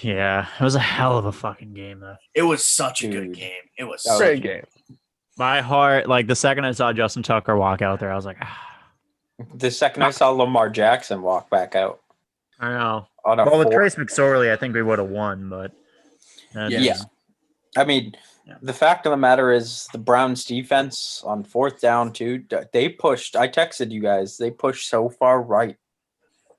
Yeah, it was a hell of a fucking game though. It was such a good Dude. game. It was That was Great such game. My heart, like the second I saw Justin Tucker walk out there, I was like, The second I saw Lamar Jackson walk back out I know. on a Well, with four- Trace McSorley, I think we would have won, but Yeah. I mean, Yeah. the fact of the matter is the Browns defense on fourth down too, they pushed. I texted you guys. They pushed so far right.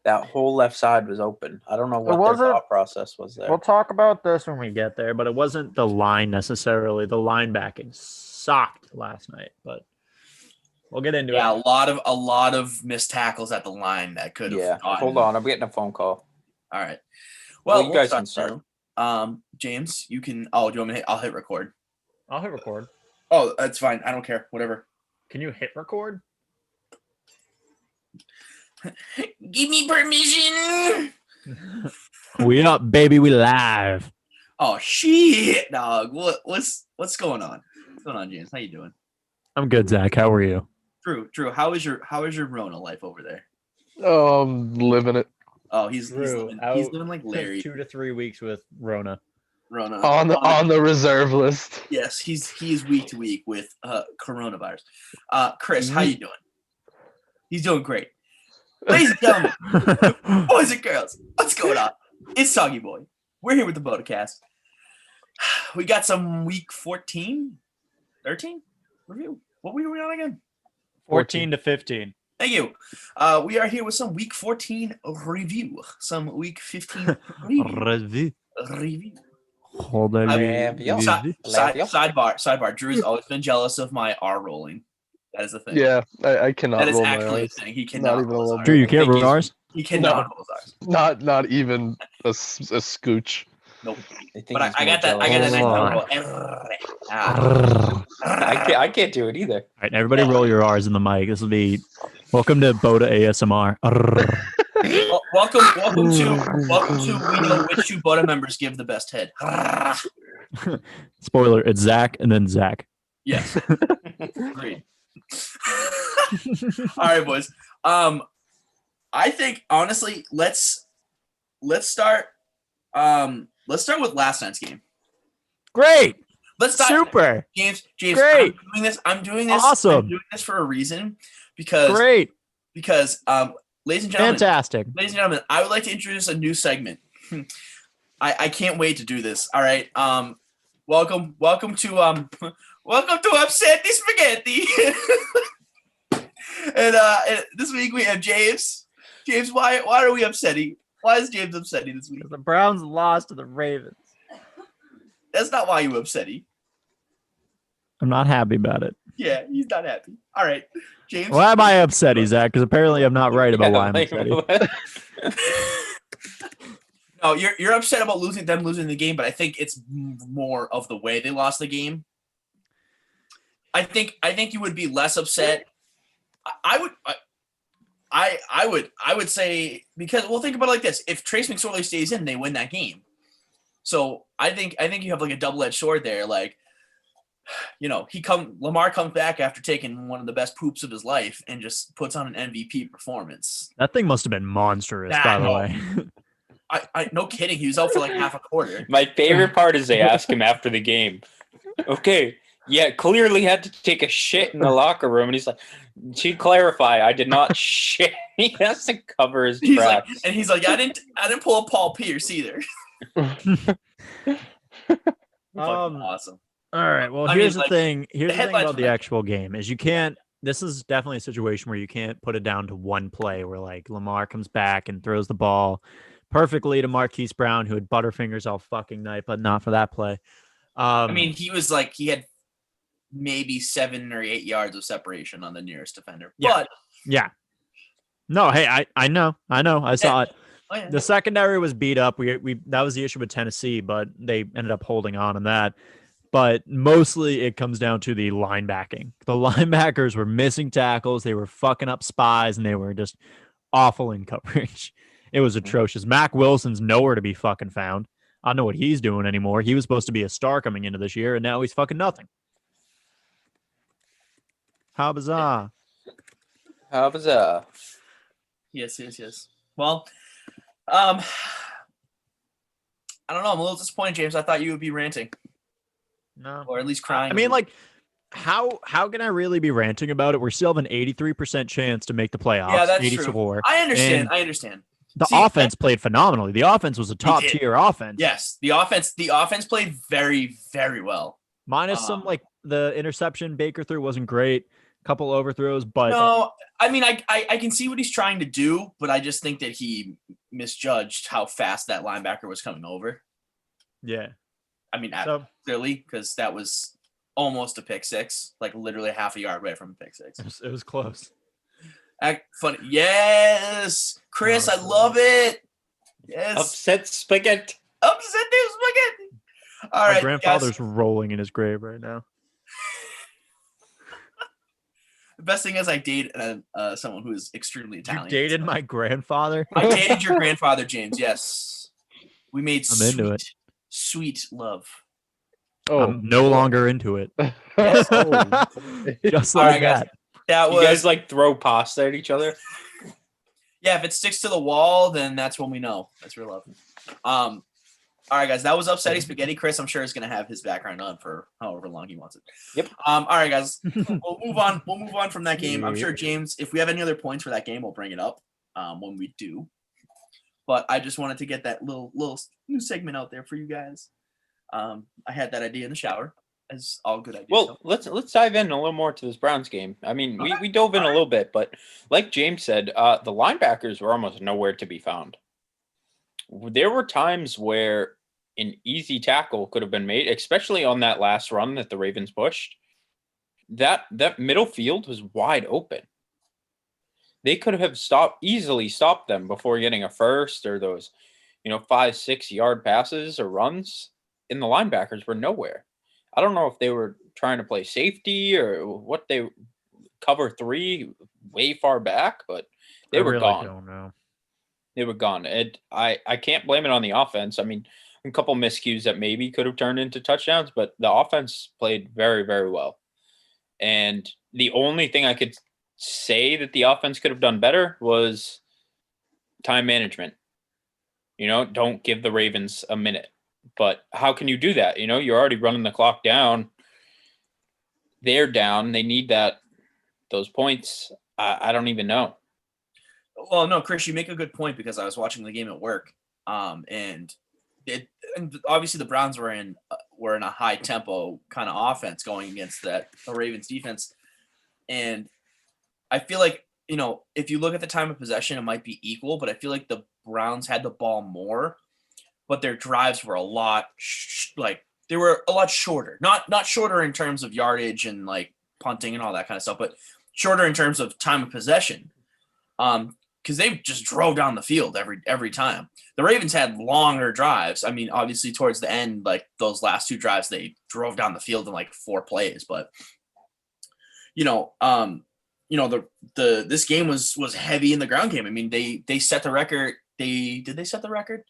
That whole left side was open. I don't know what their wasn't- thought process was there. We'll talk about this when we get there. But it wasn't the line necessarily. The linebacking sucked last night, but we'll get into Yeah, it. a lot of missed tackles at the line that could have. Yeah. Hold on. I'm getting a phone call. All right. Well, Well, you we'll guys can start. now. James, you can. Oh, do you want me to hit? I'll hit record. I'll hit record. Oh, that's fine. I don't care. Whatever. Can you hit record? Give me permission. We up, baby. We live. Oh shit, dog. What's going on? What's going on, James? How you doing? I'm good, Zach. How are you? Drew, how is your Rona life over there? living it Oh, he's Drew, living like Larry. 2 to 3 weeks with Rona. Rona on the reserve list. Yes, he is week to week with coronavirus. Chris, how you doing? He's doing great. Ladies and gentlemen, boys and girls, what's going on? It's Soggy Boy. We're here with the Bodacast. We got some week 14, 13 review. What were we on again? 14 to 15. Thank you. We are here with some week 14 review. Some week 15 review. Hold on. Sidebar. Drew's always been jealous of my R rolling. That is the thing. Yeah, I cannot That is roll my actually a eyes. thing. He cannot even a roll his little R's. Drew, you can't think roll ours? He cannot roll his R's. Not even a scooch. Nope. I think But he's I more got that. I jealous. got that nice roll. I can't do it either. All right, everybody roll your R's in the mic. This will be welcome to Boda ASMR. Welcome to we know which two Boda members give the best head. Spoiler, it's Zach and then Zach. Yes. Agreed. All right, boys. I think honestly, let's start with last night's game. Great. Let's start. Super. James. Great. I'm doing this. Awesome. I'm doing this for a reason because Great. ladies and gentlemen, Fantastic. ladies and gentlemen, I would like to introduce a new segment. I can't wait to do this. All right. Welcome to Upset the Spaghetti. and this week we have James. James, why are we upsetting? Why is James upsetting this week? The Browns lost to the Ravens. That's not why you upsetting. I'm not happy about it. Yeah, he's not happy. All right, James. Why am I upset, Zach? Because apparently I'm not right about why I'm upset. No, you're upset about losing the game, but I think it's more of the way they lost the game. I think you would be less upset. I would say because think about it like this: if Trace McSorley stays in, they win that game. So I think you have like a double-edged sword there. Like, you know, Lamar comes back after taking one of the best poops of his life and just puts on an MVP performance. That thing must have been monstrous, by the way. I no kidding. He was out for like half a quarter. My favorite part is they ask him after the game. Okay, yeah, clearly had to take a shit in the locker room, and he's like, to clarify, I did not shit. He has to cover his tracks. He's like, I didn't pull a Paul Pierce either. Awesome. All right. Well, here's the thing. Here's the thing about the actual game is you can't. This is definitely a situation where you can't put it down to one play where like Lamar comes back and throws the ball perfectly to Marquise Brown, who had butterfingers all fucking night, but not for that play. I mean, he had maybe 7 or 8 yards of separation on the nearest defender. Yeah. But yeah. No, hey, I know. I saw it. Oh, yeah. The secondary was beat up. We that was the issue with Tennessee, but they ended up holding on that. But mostly it comes down to the linebacking. The linebackers were missing tackles. They were fucking up spies, and they were just awful in coverage. It was atrocious. Mac Wilson's nowhere to be fucking found. I don't know what he's doing anymore. He was supposed to be a star coming into this year, and now he's fucking nothing. How bizarre. How bizarre. Yes. Well, I don't know. I'm a little disappointed, James. I thought you would be ranting No. or at least crying. I mean, like, how can I really be ranting about it? We still have an 83% chance to make the playoffs. Yeah, that's 84. true. I understand. And I understand. the See, offense played phenomenally. The offense was a top did. tier offense. Yes, the offense played very, very well. Minus some like the interception Baker threw wasn't great. Couple overthrows, but No, I mean, I can see what he's trying to do, but I just think that he misjudged how fast that linebacker was coming over. yeah. I mean, So clearly, because that was almost a pick six, like literally half a yard away from a pick six. it was close. Funny. Yes, Chris, I love it. Yes. Upset spaghetti. Upset new spaghetti. All My right, grandfather's guys. rolling in his grave right now. The best thing is I date someone who is extremely Italian. You dated my grandfather? I dated your grandfather, James. Yes, we made I'm into it. sweet love. Oh, I'm no longer into it. Yes. Just All like right, guys. that. That You was guys like throw pasta at each other? yeah. If it sticks to the wall, then that's when we know that's real love. All right, guys. That was upsetting spaghetti. Chris, I'm sure, is going to have his background on for however long he wants it. Yep. All right, guys. We'll move on. We'll move on from that game. I'm sure James, if we have any other points for that game, we'll bring it up when we do. But I just wanted to get that little new segment out there for you guys. I had that idea in the shower, as all good ideas. Well, let's dive in a little more to this Browns game. I mean, we dove in a little bit, but like James said, the linebackers were almost nowhere to be found. There were times where an easy tackle could have been made, especially on that last run that the Ravens pushed. That middle field was wide open. They could have easily stopped them before getting a first or those, 5-6 yard passes or runs. And the linebackers were nowhere. I don't know if they were trying to play safety or what they cover 3 way far back, but they were gone. Don't know. They were gone. I can't blame it on the offense. I mean, a couple miscues that maybe could have turned into touchdowns, but the offense played very, very well. And the only thing I could say that the offense could have done better was time management. Don't give the Ravens a minute. But how can you do that? You're already running the clock down. They're down. They need those points. I don't even know. Well, no, Chris, you make a good point because I was watching the game at work, and obviously the Browns were in a high tempo kind of offense going against the Ravens defense, and I feel like if you look at the time of possession, it might be equal, but I feel like the Browns had the ball more, but their drives were a lot they were a lot shorter, not shorter in terms of yardage and like punting and all that kind of stuff, but shorter in terms of time of possession. Because they just drove down the field every time. The Ravens had longer drives. I mean, obviously towards the end, like those last 2 drives, they drove down the field in like 4 plays. But this game was heavy in the ground game. I mean, they set the record. Did they set the record?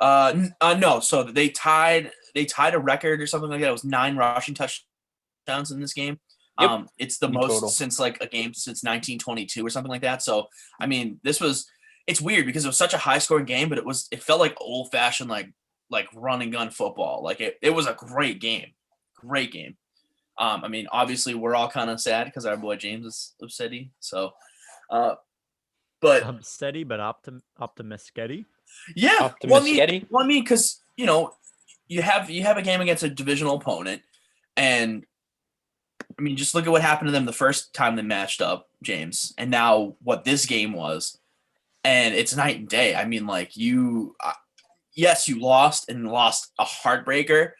No. So they tied a record or something like that. It was 9 rushing touchdowns in this game. Yep. It's the In most total. since like a game since 1922 or something like that. So, I mean, it's weird because it was such a high scoring game, but it felt like old fashioned, like run and gun football. Like it was a great game. Great game. I mean, obviously we're all kind of sad because our boy James is upset. So, but I'm steady, but optimistic. yeah, well, Optimistic. I mean, because you have a game against a divisional opponent, and I mean, just look at what happened to them the first time they matched up, James, and now what this game was, and it's night and day. I mean, like yes, you lost and lost a heartbreaker,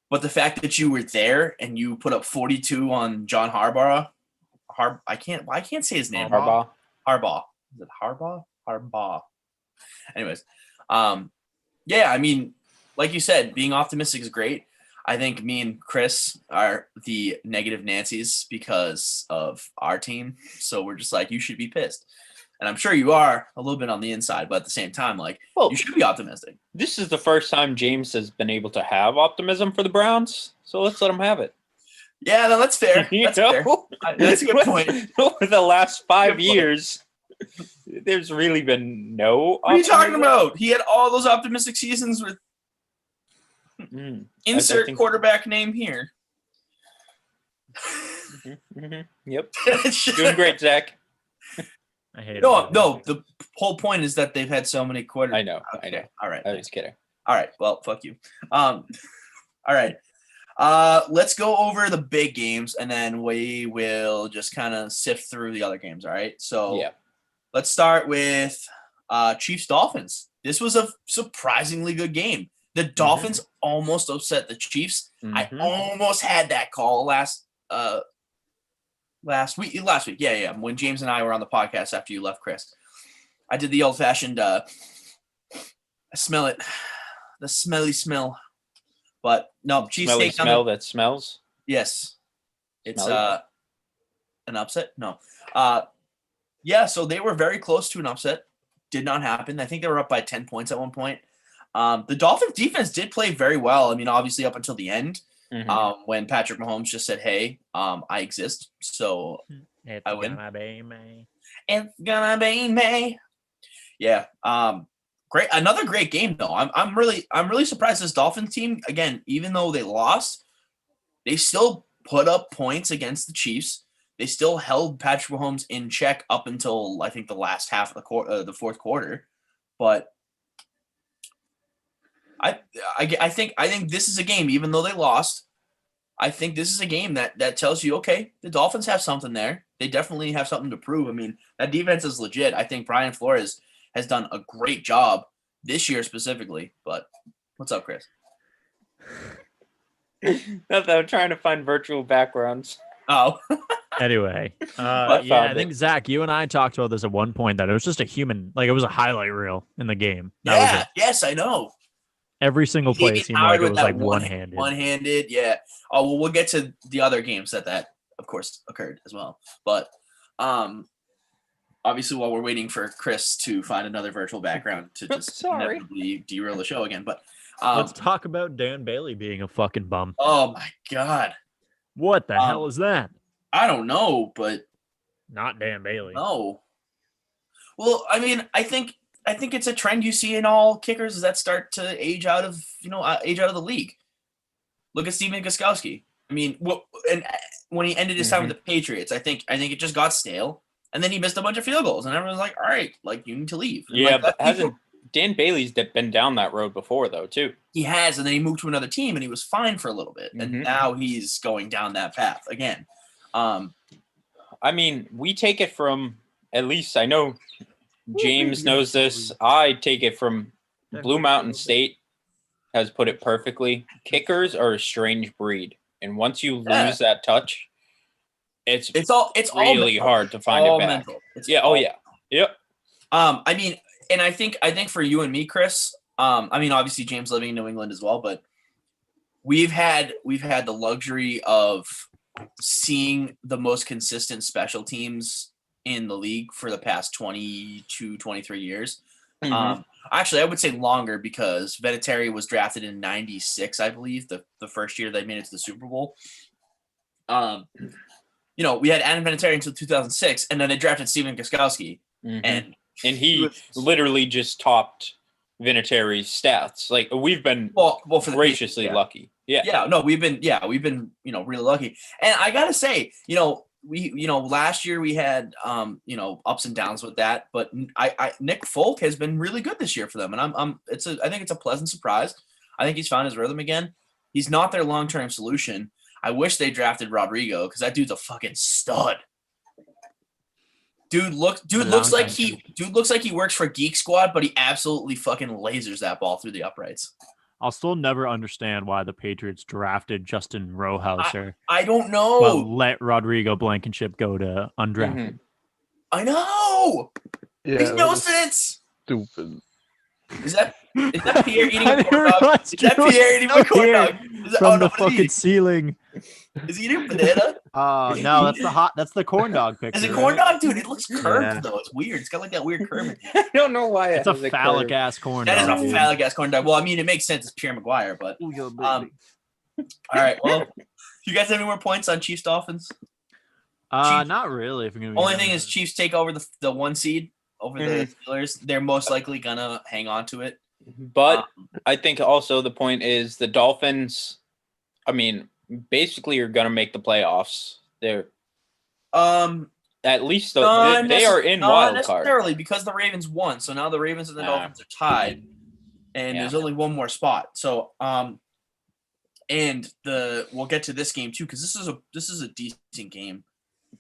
but the fact that you were there and you put up 42 on John Harbaugh, I can't say his name. Harbaugh. Harbaugh. Is it Harbaugh? Harbaugh. Anyways, yeah, I mean, like you said, being optimistic is great. I think me and Chris are the negative Nancy's because of our team. So we're just like, you should be pissed. And I'm sure you are a little bit on the inside, but at the same time, like, you should be optimistic. This is the first time James has been able to have optimism for the Browns. So let's let him have it. Yeah, no, that's fair. That's fair. That's a good point. Over the last 5 years, There's really been no. What are you talking optimism. about? He had all those optimistic seasons with Mm, insert think- quarterback name here. Yep. Doing great, Zach. I hate No, him. no. The whole point is that they've had so many quarterbacks. I know. Okay. I know. All right. I was kidding. All right. Well, fuck you. All right. Let's go over the big games and then we will just kind of sift through the other games. All right. So Yeah. let's start with Chiefs Dolphins. This was a surprisingly good game. The Dolphins almost upset the Chiefs. I Mhm. almost had that call last week. Yeah. When James and I were on the podcast after you left, Chris, I did the old fashioned. I smell it, the smelly smell. But no, Chiefs Smelly take down smell that smells. yes, it's Smelly? an upset. No, yeah. So they were very close to an upset. Did not happen. I think they were up by 10 points at one point. The Dolphins defense did play very well. I mean, obviously up until the end, Mhm. when Patrick Mahomes just said, "Hey, I exist," so It's I win. gonna be me. it's gonna be me. Yeah. Great. Another great game though. I'm really surprised this Dolphins team, again, even though they lost, they still put up points against the Chiefs. They still held Patrick Mahomes in check up until I think the last half of the fourth quarter. But I think this is a game, even though they lost. I think this is a game that tells you, okay, the Dolphins have something there. They definitely have something to prove. I mean, that defense is legit. I think Brian Flores has done a great job this year specifically. But what's up, Chris? Nothing, I'm trying to find virtual backgrounds. Oh, Anyway, I yeah, I found think it. Zach, you and I talked about this at one point that it was just a human, like it was a highlight reel in the game. That was yeah. it. Yes, I know. Every single play Xavier seemed Howard like it with was that like one-handed. One-handed, yeah. Oh well, we'll get to the other games that of course occurred as well. But obviously while we're waiting for Chris to find another virtual background to just Sorry. inevitably derail the show again. But Let's talk about Dan Bailey being a fucking bum. oh my god, What the hell is that? I don't know, but Not Dan Bailey. no. Well, I mean, I think it's a trend you see in all kickers that start to age out of the league. Look at Steven Gostkowski. I mean, when he ended his time with the Patriots, I think it just got stale, and then he missed a bunch of field goals, and everyone's like, "All right, like you need to leave." And, Yeah, like, but that's hasn't Dan Bailey's been down that road before though too? he has, and then he moved to another team, and he was fine for a little bit, and Mhm. now he's going down that path again. I mean, we take it from, at least I know James knows this. I take it from Blue Mountain State has put it perfectly. Kickers are a strange breed, and once you Yeah. lose that touch, it's all really mental. hard to find all it back. mental. It's Yeah. Oh all yeah. Yep. I mean, and I think for you and me, Chris, I mean, obviously James living in New England as well, but we've had the luxury of seeing the most consistent special teams in the league for the past 22, 23 years. Mhm. Actually, I would say longer because Vinatieri was drafted in 96, I believe, the first year they made it to the Super Bowl. We had Adam Vinatieri until 2006, and then they drafted Steven Gostkowski, Mhm. and And he literally just topped Vinatieri's stats. Like we've been well for the graciously yeah. lucky. Yeah. Yeah, no, we've been really lucky. And I gotta say, we last year we had ups and downs with that, but Nick Folk has been really good this year for them, and I think it's a pleasant surprise. I think he's found his rhythm again. He's not their long-term solution. I wish they drafted Rodrigo because that dude's a fucking stud. Dude looks like he works for Geek Squad, but he absolutely fucking lasers that ball through the uprights. I'll still never understand why the Patriots drafted Justin Rohauser, I don't but know. let Rodrigo Blankenship go to undrafted. Mhm. I know. Yeah, Makes no that was sense. stupid. Is that Pierre eating I a didn't corn dog? realize Is that Drew Pierre eating a was corn here dog? from the what is he fucking eating? ceiling. Is he eating a banana? No, that's the corn dog picture. Is it corn right? dog, dude? It looks curved Yeah. though. It's weird. It's got like that weird curve. I don't know why It's it a has phallic curve. ass corn That is dog. a dude. phallic ass corn dog. Well, I mean, it makes sense. It's Pierre Maguire, but all right. Well, you guys have any more points on Chiefs Dolphins? Chiefs- Not really. If you're gonna be Only honest. thing is Chiefs take over the one seed over the Steelers. They're most likely gonna hang on to it. But I think also the point is the Dolphins. I mean, basically, you're gonna make the playoffs. They're at least they are in not wild card. necessarily because the Ravens won. So now the Ravens and the Dolphins are tied, and there's only one more spot. So and we'll get to this game too because this is a decent game.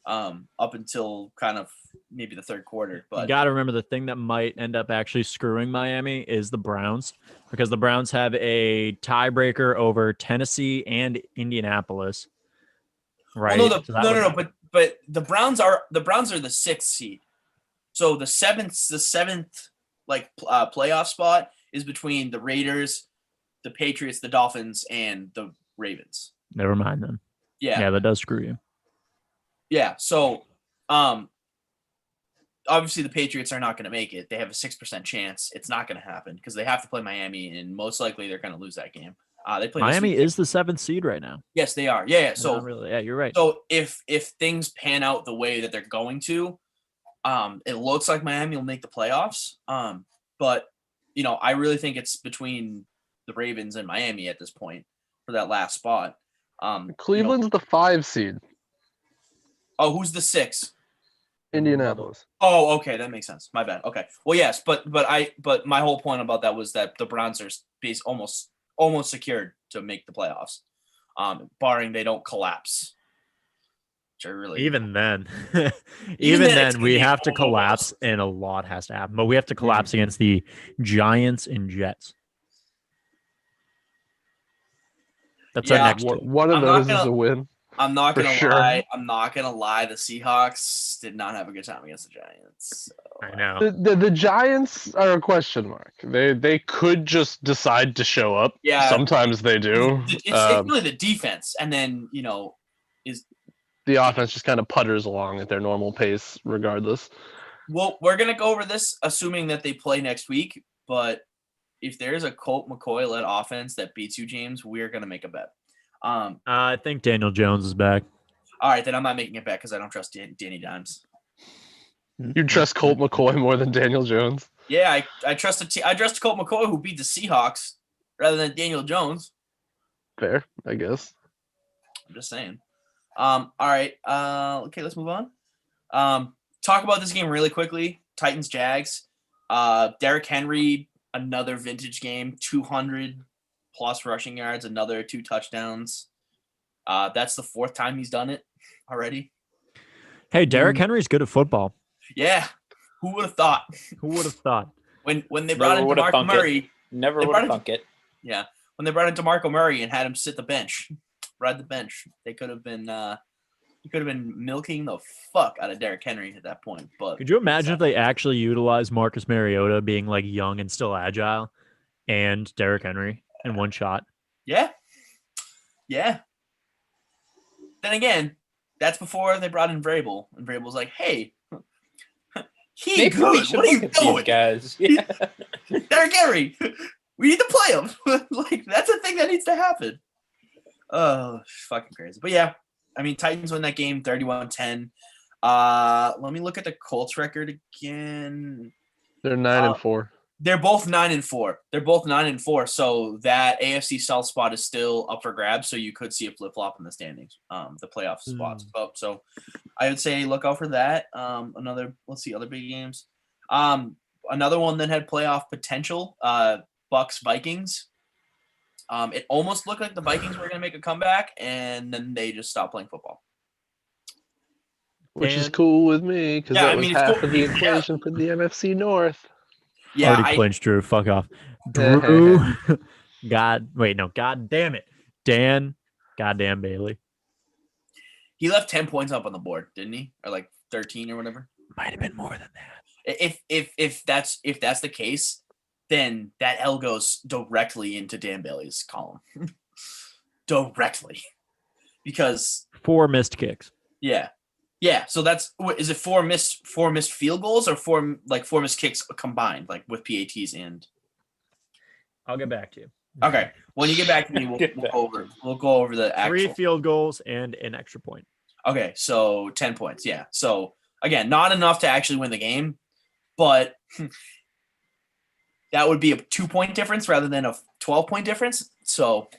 Up until kind of maybe the third quarter, but you got to remember the thing that might end up actually screwing Miami is the Browns, because the Browns have a tiebreaker over Tennessee and Indianapolis. Right? Well, no. But the Browns are the sixth seed, so the seventh playoff spot is between the Raiders, the Patriots, the Dolphins, and the Ravens. Never mind then. Yeah, that does screw you. Yeah, so obviously the Patriots are not going to make it. They have a 6% chance. It's not going to happen because they have to play Miami, and most likely they're going to lose that game. They play Miami is the 7th seed right now. Yes, they are. Yeah. So really, yeah, you're right. So if things pan out the way that they're going to, it looks like Miami will make the playoffs. But I really think it's between the Ravens and Miami at this point for that last spot. Cleveland's the 5 seed. Oh, who's the 6? Indianapolis. Oh, okay, that makes sense. My bad. Okay. Well, yes, but my whole point about that was that the Browns are almost secured to make the playoffs, barring they don't collapse. Which I really even then, Even then, we have to collapse, and a lot has to happen. But we have to collapse against the Giants and Jets. That's our next two. One of those is a win. I'm not For gonna sure. lie. I'm not gonna lie. The Seahawks did not have a good time against the Giants. So. I know. The Giants are a question mark. They could just decide to show up. Yeah. Sometimes they do. It's really the defense, and then is the offense just kind of putters along at their normal pace, regardless. well. We're gonna go over this, assuming that they play next week. But if there's a Colt McCoy-led offense that beats you, James, we're gonna make a bet. I think Daniel Jones is back. All right, then I'm not making it bet because I don't trust Danny Dimes. You trust Colt McCoy more than Daniel Jones? Yeah, I trust I trust Colt McCoy who beat the Seahawks rather than Daniel Jones. Fair, I guess. I'm just saying. All right. Okay, let's move on. Talk about this game really quickly. Titans Jags. Derrick Henry, another vintage game, 200 plus rushing yards, another 2 touchdowns. That's the 4th time he's done it already. Hey, Derrick Henry's good at football. Yeah. Who would have thought? Who would have thought? When they brought in would've DeMarco thunk it. Murray. Never They would brought have it- thunk it. Yeah. When they brought in DeMarco Murray and had him sit the bench, ride the bench, they could have been milking the fuck out of Derrick Henry at that point. But Could you imagine if they actually utilized Marcus Mariota being like young and still agile, and Derrick Henry in one shot? Yeah. Then again, that's before they brought in Vrabel, and Vrabel's like, "Hey, he Maybe we good. should What are you look at these doing, guys? Yeah. Derrick Henry? We need to play him. Like that's a thing that needs to happen." Oh, fucking crazy. But yeah, I mean, Titans win that game 31-10. Let me look at the Colts record again. They're 9-4. They're both 9-4. They're both 9-4. So that AFC South spot is still up for grabs. So you could see a flip flop in the standings, the playoff spots. So I would say look out for that. Let's see other big games. Another one that had playoff potential. Bucks Vikings. It almost looked like the Vikings were going to make a comeback, and then they just stopped playing football. Which is And- cool with me because Yeah, that I was mean, it's half cool. of the Yeah. equation for the NFC North. Yeah, Already clinched, Drew. Fuck off. Drew. God damn it. Dan. Goddamn Bailey. he left 10 points up on the board, didn't he? Or like 13 or whatever. Might have been more than that. If that's the case, then that L goes directly into Dan Bailey's column. Directly. Because 4 missed kicks. yeah. So that's is it 4 missed field goals or 4 missed kicks combined, like with PATs and I'll get back to you. okay. When you get back to me, we'll go over the 3 actual. field goals and an extra point. Okay, so 10 points. Yeah. So again, not enough to actually win the game, but that would be a 2-point difference rather than a 12-point difference. So,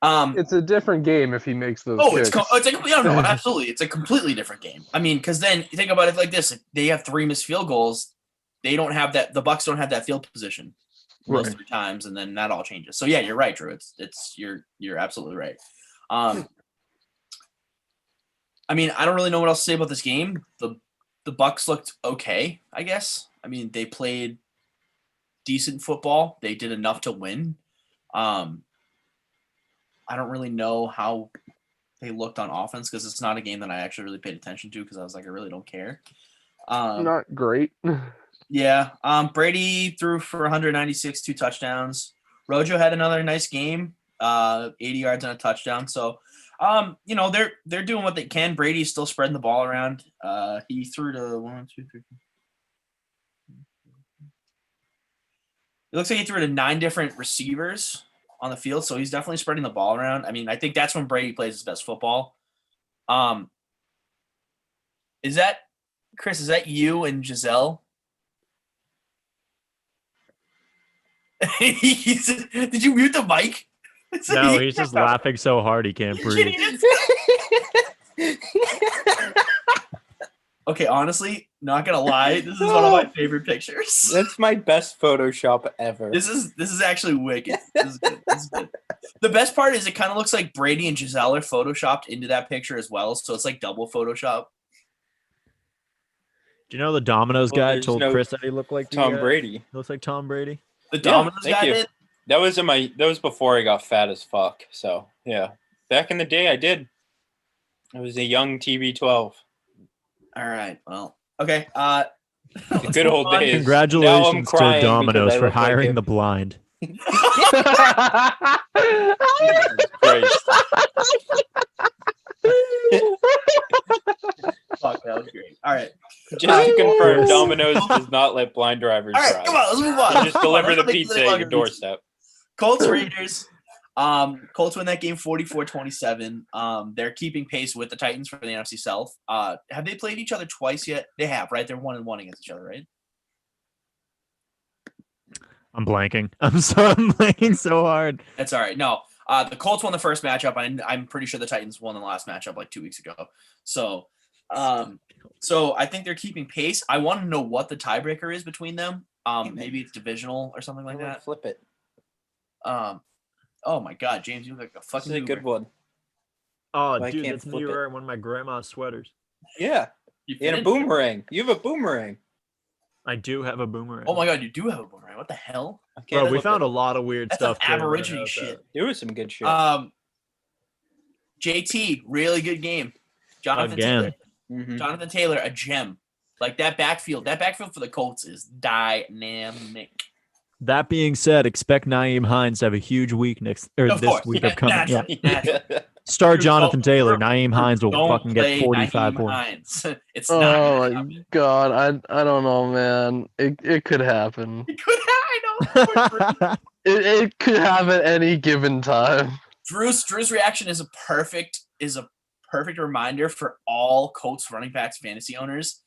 It's a different game if he makes those. it's kicks. no, absolutely, it's a completely different game. I mean, because then you think about it like this: if they have 3 missed field goals, they don't have that. The Bucks don't have that field position most of the times, and then that all changes. So yeah, you're right, Drew. You're absolutely right. I mean, I don't really know what else to say about this game. The Bucks looked okay, I guess. I mean, they played decent football. They did enough to win. I don't really know how they looked on offense because it's not a game that I actually really paid attention to because I was like, I really don't care. Not great. Yeah. Brady threw for 196, 2 touchdowns. Rojo had another nice game, 80 yards and a touchdown. So, they're doing what they can. Brady's still spreading the ball around. He threw to 1, 2, 3. It looks like he threw to 9 different receivers on the field, so he's definitely spreading the ball around. I mean, I think that's when Brady plays his best football. Is that Chris? Is that you and Giselle? Did you mute the mic? No, he's just laughing so hard he can't breathe. Okay, honestly, not gonna lie, this is one of my favorite pictures. That's my best Photoshop ever. This is actually wicked. This is good. This is good. The best part is it kind of looks like Brady and Giselle are photoshopped into that picture as well, so it's like double Photoshop. Do you know the Domino's Well, guy there's told no Chris that he looked like Tom the, Brady. He looks like Tom Brady. The Domino's thank guy you. did. That was before I got fat as fuck. So yeah, back in the day, I did. I was a young TB12. All right. Well, okay. The let's good move old on. days. Now I'm Congratulations to crying Domino's because I for look like hiring him. the blind. Christ. Fuck, that was great. All right. Just to confirm, Chris. Domino's does not let blind drivers All right. drive. Come on. Let's move on. They just deliver the Let's make pizza it at longer your than doorstep. Colts Raiders. Colts win that game 44-27. They're keeping pace with the Titans for the NFC South. Have they played each other twice yet? They have, right? They're 1-1 against each other, right? I'm blanking. I'm blanking so hard. That's all right. No, the Colts won the first matchup. I'm pretty sure the Titans won the last matchup like 2 weeks ago. So I think they're keeping pace. I want to know what the tiebreaker is between them. Maybe it's divisional or something like that. Flip it. Oh my God, James, you look like a This fucking is a good one. Oh, I dude, can't that's me flip it. wearing one of my grandma's sweaters. Yeah, You and a fit in? boomerang. You have a boomerang. I do have a boomerang. Oh my God, you do have a boomerang. What the hell? I can't Bro, we flip found it. a lot of weird That's stuff. an doing Aborigine that. shit. There was some good shit. JT, really good game. Jonathan Again. Taylor. Mhm. Jonathan Taylor, a gem. Like that backfield for the Colts is dynamic. That being said, expect Naeem Hines to have a huge week this Of week course. upcoming. Yeah. Naturally. Star Drew, Jonathan don't- Taylor. Drew, Naeem Hines will Don't fucking get play 45 Nyheim points. Hines. It's not Oh gonna my happen. god, I don't know, man. It could happen. It could I know. It could happen at any given time. Drew's reaction is a perfect reminder for all Colts running backs fantasy owners.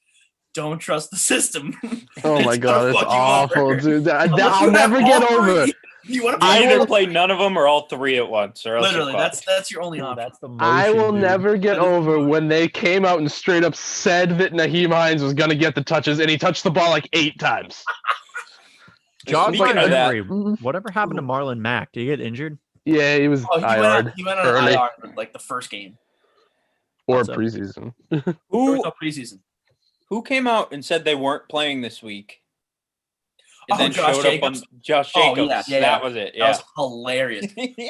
Don't trust the system. Oh my It's god, gonna it's fuck you awful, over. dude. Unless I'll you have never all get over three. it. You want to You play either all play none of them or all three at once, or else literally you're fucked. that's your only Dude, option. that's the motion, I will dude. never get That is the over motion. when they came out and straight up said that Naheem Hines was gonna get the touches, and he touched the ball like 8 times. Jog Speaking my of that, memory. Whatever happened to Marlon Mack? Did he get injured? Yeah, he was Oh, IR'd he went on early IR in, like the first game. or What's up? preseason. There was who no preseason. who came out and said they weren't playing this week? And Oh, then Josh showed Jacobs? up on Josh Oh, Jacobs. yeah, That was it. That Yeah. was hilarious.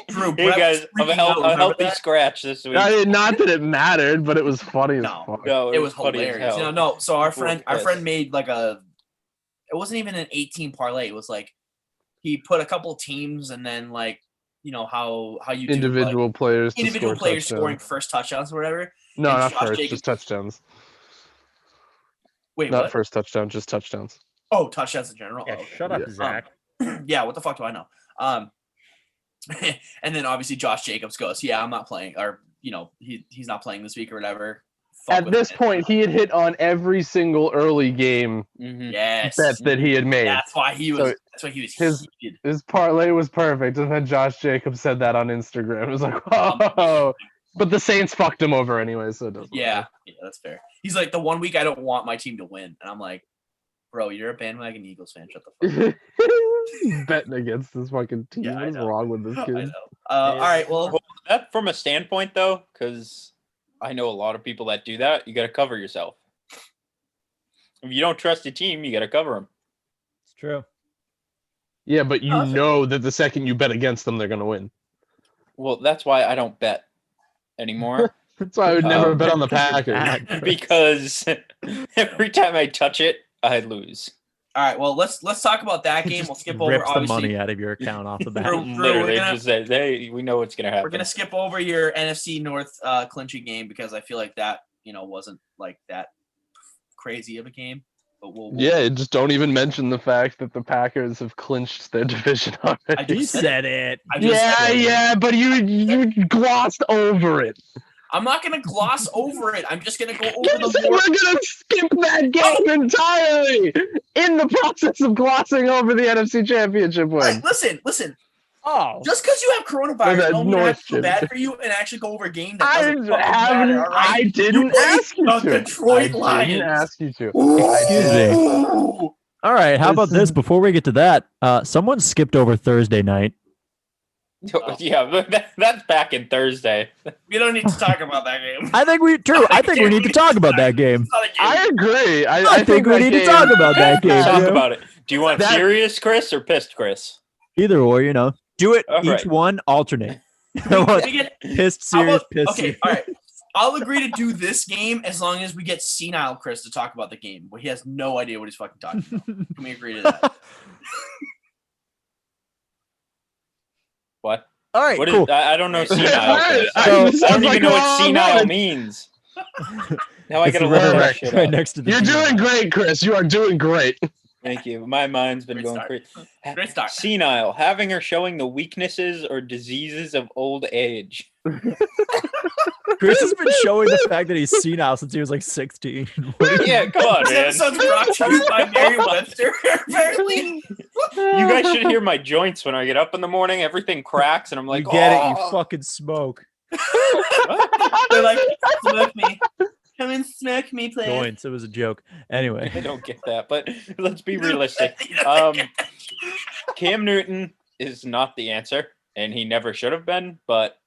Drew, Hey Brett guys, was I'm freaking out, a remember healthy that? scratch this week. I mean, not that it mattered, but it was funny as No. fuck. No, It was funny as hilarious. hell. No. So our People were friend pissed. made like it wasn't even an 18 parlay. It was like he put a couple teams and then like how you do, like, Individual players to individual score players touchdowns. scoring first touchdowns or whatever. No, and not Josh first, Jacobs- just touchdowns. Wait, Not what? first touchdown, just touchdowns. Oh, touchdowns in general. Yeah, Oh, okay. shut up, Yeah. Zach. Yeah, what the fuck do I know? And then obviously Josh Jacobs goes, yeah, I'm not playing, or he's not playing this week or whatever. fuck At with this it. point, he had hit on every single early game Mhm. Yes. bet that he had made. That's why he was. So That's why he was his- heated. His parlay was perfect, and then Josh Jacobs said that on Instagram. It was like, oh, but the Saints fucked him over anyway, so it doesn't Yeah, that's fair. He's like, the 1 week I don't want my team to win, and I'm like, bro, you're a bandwagon Eagles fan. Shut the fuck up. matter. Betting against this fucking team. Yeah, I What is know. wrong with this I kid? know. All right, well, Hold that from a standpoint though, because I know a lot of people that do that. You got to cover yourself. If you don't trust your team, you got to cover them. It's true. Yeah, but you Oh, that's know that the second you bet against them, they're gonna win. Well, that's why I don't bet anymore That's why I would never bet on the Because you're Packers. bad. because every time I touch it, I lose. all right, well, let's talk about that game. We'll Just skip over. rips the Obviously, money out of your account off the bat. Drew, Literally, we're gonna- just say, "Hey, we know what's gonna happen." we're gonna skip over your NFC North clinching game because I feel like that wasn't like that crazy of a game. But we'll Yeah, just don't even mention the fact that the Packers have clinched their division already. I He just said it. I just Yeah, said it. yeah, but you glossed over it. I'm not gonna gloss over it. I'm just gonna go over You the said more. we're gonna skip that game entirely in the process of glossing over the NFC Championship win. Like, listen. Oh. Just because you have coronavirus, that don't mean I have to feel North bad shit. for you and actually go over a game that I doesn't fucking matter. All right? I didn't played ask you the to. Detroit I Lions. didn't ask you to. Excuse me. Ooh. All right. How about this? Listen. Before we get to that, someone skipped over Thursday night. Yeah, but that's back in Thursday. We don't need to talk about that game. I think we need to talk about that game. It's not a game. I agree. I think we that need to game- talk about that game. Talk yeah. about it. Do you want That- serious, Chris, or pissed, Chris? Either or, do it. All Each right. one alternate. I want We get- pissed, how serious, about- pissed. okay, serious. all right. I'll agree to do this game as long as we get senile Chris to talk about the game, where he has no idea what he's fucking talking about. Can we agree to that? What? All right, What is? cool. I don't know senile. I- Chris. I- So- I it sounds don't like even know we're what all senile good. means. Now I It's gotta the look that resurrect shit right up. next to the You're doing great, Chris. You are doing great. Thank you. My mind's been Great going start. crazy. Great start. Senile, having or showing the weaknesses or diseases of old age. Chris has been showing the fact that he's senile since he was like 16. Yeah, come on, This man. episode's brought to you by Merriam-Webster, apparently. You guys should hear my joints when I get up in the morning. Everything cracks, and I'm like, you get it, "Oh." you fucking smoke. They're like, smoke me. Come and smoke me, please. Joints. It was a joke. Anyway. I don't get that, but let's be realistic. Um, Cam Newton is not the answer, and he never should have been. But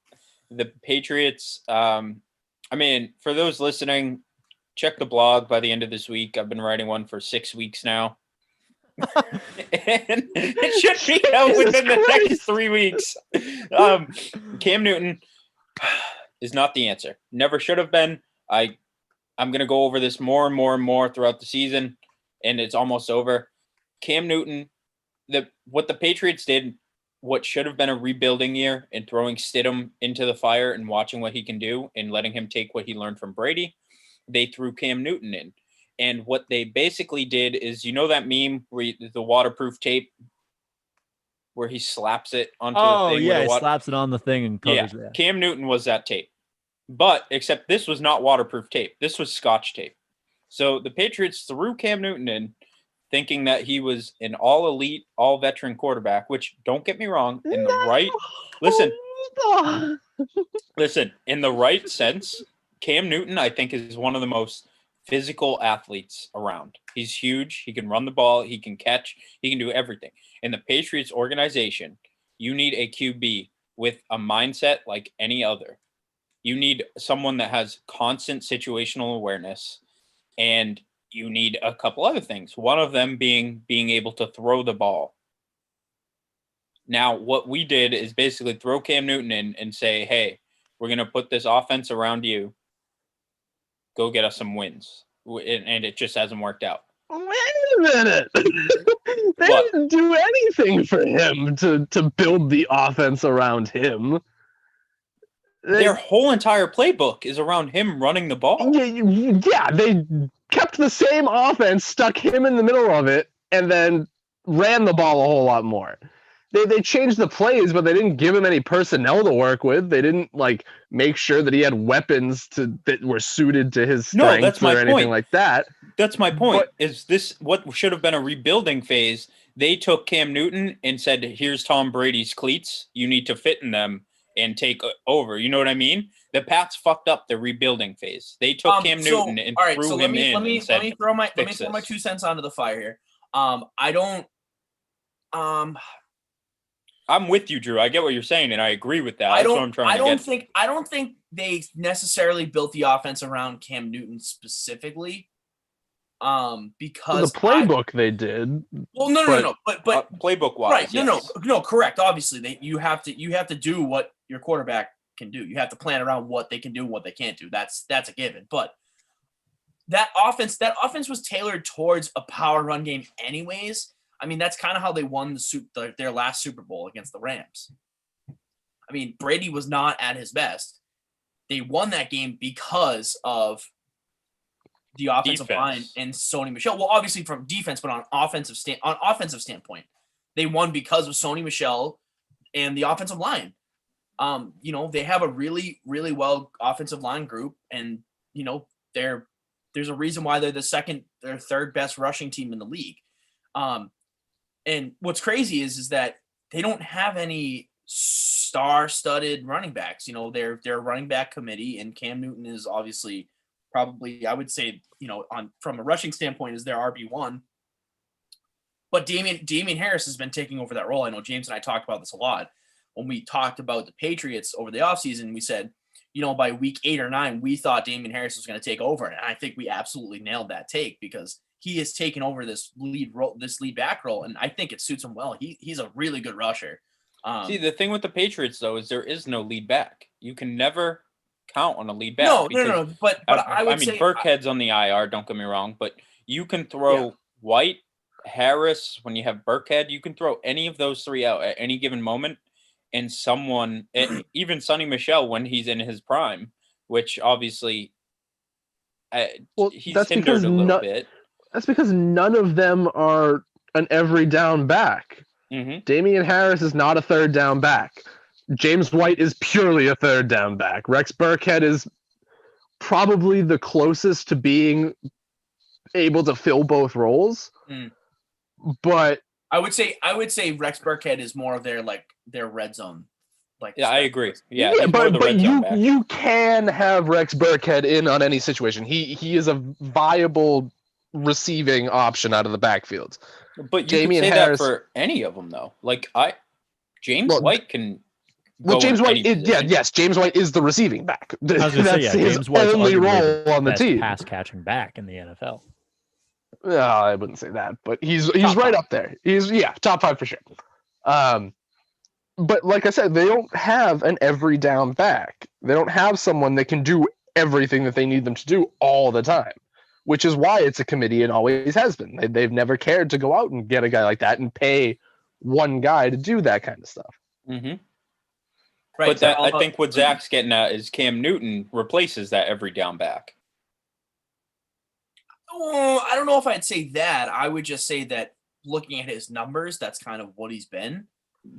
the Patriots, I mean, for those listening, check the blog by the end of this week. I've been writing one for 6 weeks now. And it should be out within the next 3 weeks. Cam Newton is not the answer. Never should have been. I'm going to go over this more and more and more throughout the season, and it's almost over. Cam Newton, what the Patriots did, what should have been a rebuilding year, and throwing Stidham into the fire and watching what he can do and letting him take what he learned from Brady, they threw Cam Newton in. And what they basically did is, that meme where the waterproof tape, where he slaps it onto the Oh, thing? yeah. with He the slaps it on the thing and yeah, covers that. Cam Newton was that tape. But except this was not waterproof tape. This was Scotch tape. So the Patriots threw Cam Newton in thinking that he was an all elite, all veteran quarterback, which, don't get me wrong, in the right listen, in the right sense, Cam Newton, I think, is one of the most physical athletes around. He's huge. He can run the ball. He can catch. He can do everything. In the Patriots organization, you need a QB with a mindset like any other. You need someone that has constant situational awareness, and you need a couple other things. One of them being able to throw the ball. Now, what we did is basically throw Cam Newton in and say, hey, we're going to put this offense around you. Go get us some wins. And it just hasn't worked out. Wait a minute. They What? didn't do anything for him to build the offense around him. Their whole entire playbook is around him running the ball. Yeah, they kept the same offense, stuck him in the middle of it, and then ran the ball a whole lot more. they changed the plays, but they didn't give him any personnel to work with. They didn't like make sure that he had weapons that were suited to his No, strengths that's my or anything point. like that. That's my point. But- Is this what should have been a rebuilding phase? They took Cam Newton and said, "Here's Tom Brady's cleats. You need to fit in them and take over." You know what I mean? The Pats fucked up the rebuilding phase. They took Cam Newton and all right, threw so him in let me and said, throw my "Fix this." 2 cents onto the fire here. I don't. I'm with you, Drew. I get what you're saying, and I agree with that. I That's don't. what I'm trying I to don't get. think. I don't think they necessarily built the offense around Cam Newton specifically. Because the playbook they did. Well, no. But playbook wise, right? yes. No. Correct. Obviously, you have to do what your quarterback can do. You have to plan around what they can do and what they can't do. That's a given. But that offense was tailored towards a power run game, anyways. I mean, that's kind of how they won their last Super Bowl against the Rams. I mean, Brady was not at his best. They won that game because of the offensive line and Sony Michel. Well, obviously from defense, but on offensive standpoint, they won because of Sony Michel and the offensive line. They have a really, really well offensive line group, and there's a reason why they're their third best rushing team in the league. And what's crazy is that they don't have any star-studded running backs. They're a running back committee, and Cam Newton is obviously probably, I would say, from a rushing standpoint, is their RB1. But Damian Harris has been taking over that role. I know James and I talked about this a lot. When we talked about the Patriots over the offseason, we said, by week 8 or 9, we thought Damian Harris was going to take over. And I think we absolutely nailed that take, because he has taken over this lead back role, and I think it suits him well. He's a really good rusher. See, the thing with the Patriots, though, is there is no lead back. You can never count on a lead back. No. But I would say Burkhead's on the IR. Don't get me wrong, but you can throw White, Harris. When you have Burkhead, you can throw any of those three out at any given moment, and someone, even Sonny Michel when he's in his prime, which obviously, he's hindered a little bit. That's because none of them are an every down back. Mm-hmm. Damian Harris is not a third down back. James White is purely a third down back. Rex Burkhead is probably the closest to being able to fill both roles. But I would say Rex Burkhead is more of their red zone. I agree. Yeah, but you can have Rex Burkhead in on any situation. He is a viable receiving option out of the backfield. But you can say Harris, that for any of them, though. James White can. Well, James White is James White is the receiving back. That's his James White's only role on the best team. Pass catching back in the NFL. I wouldn't say that, but he's right up there. He's top 5 for sure. But like I said, they don't have an every down back. They don't have someone that can do everything that they need them to do all the time, which is why it's a committee and always has been. They've never cared to go out and get a guy like that and pay one guy to do that kind of stuff. Mm-hmm. Right, but I think what Zach's getting at is Cam Newton replaces that every down back. I don't know if I'd say that. I would just say that looking at his numbers, that's kind of what he's been.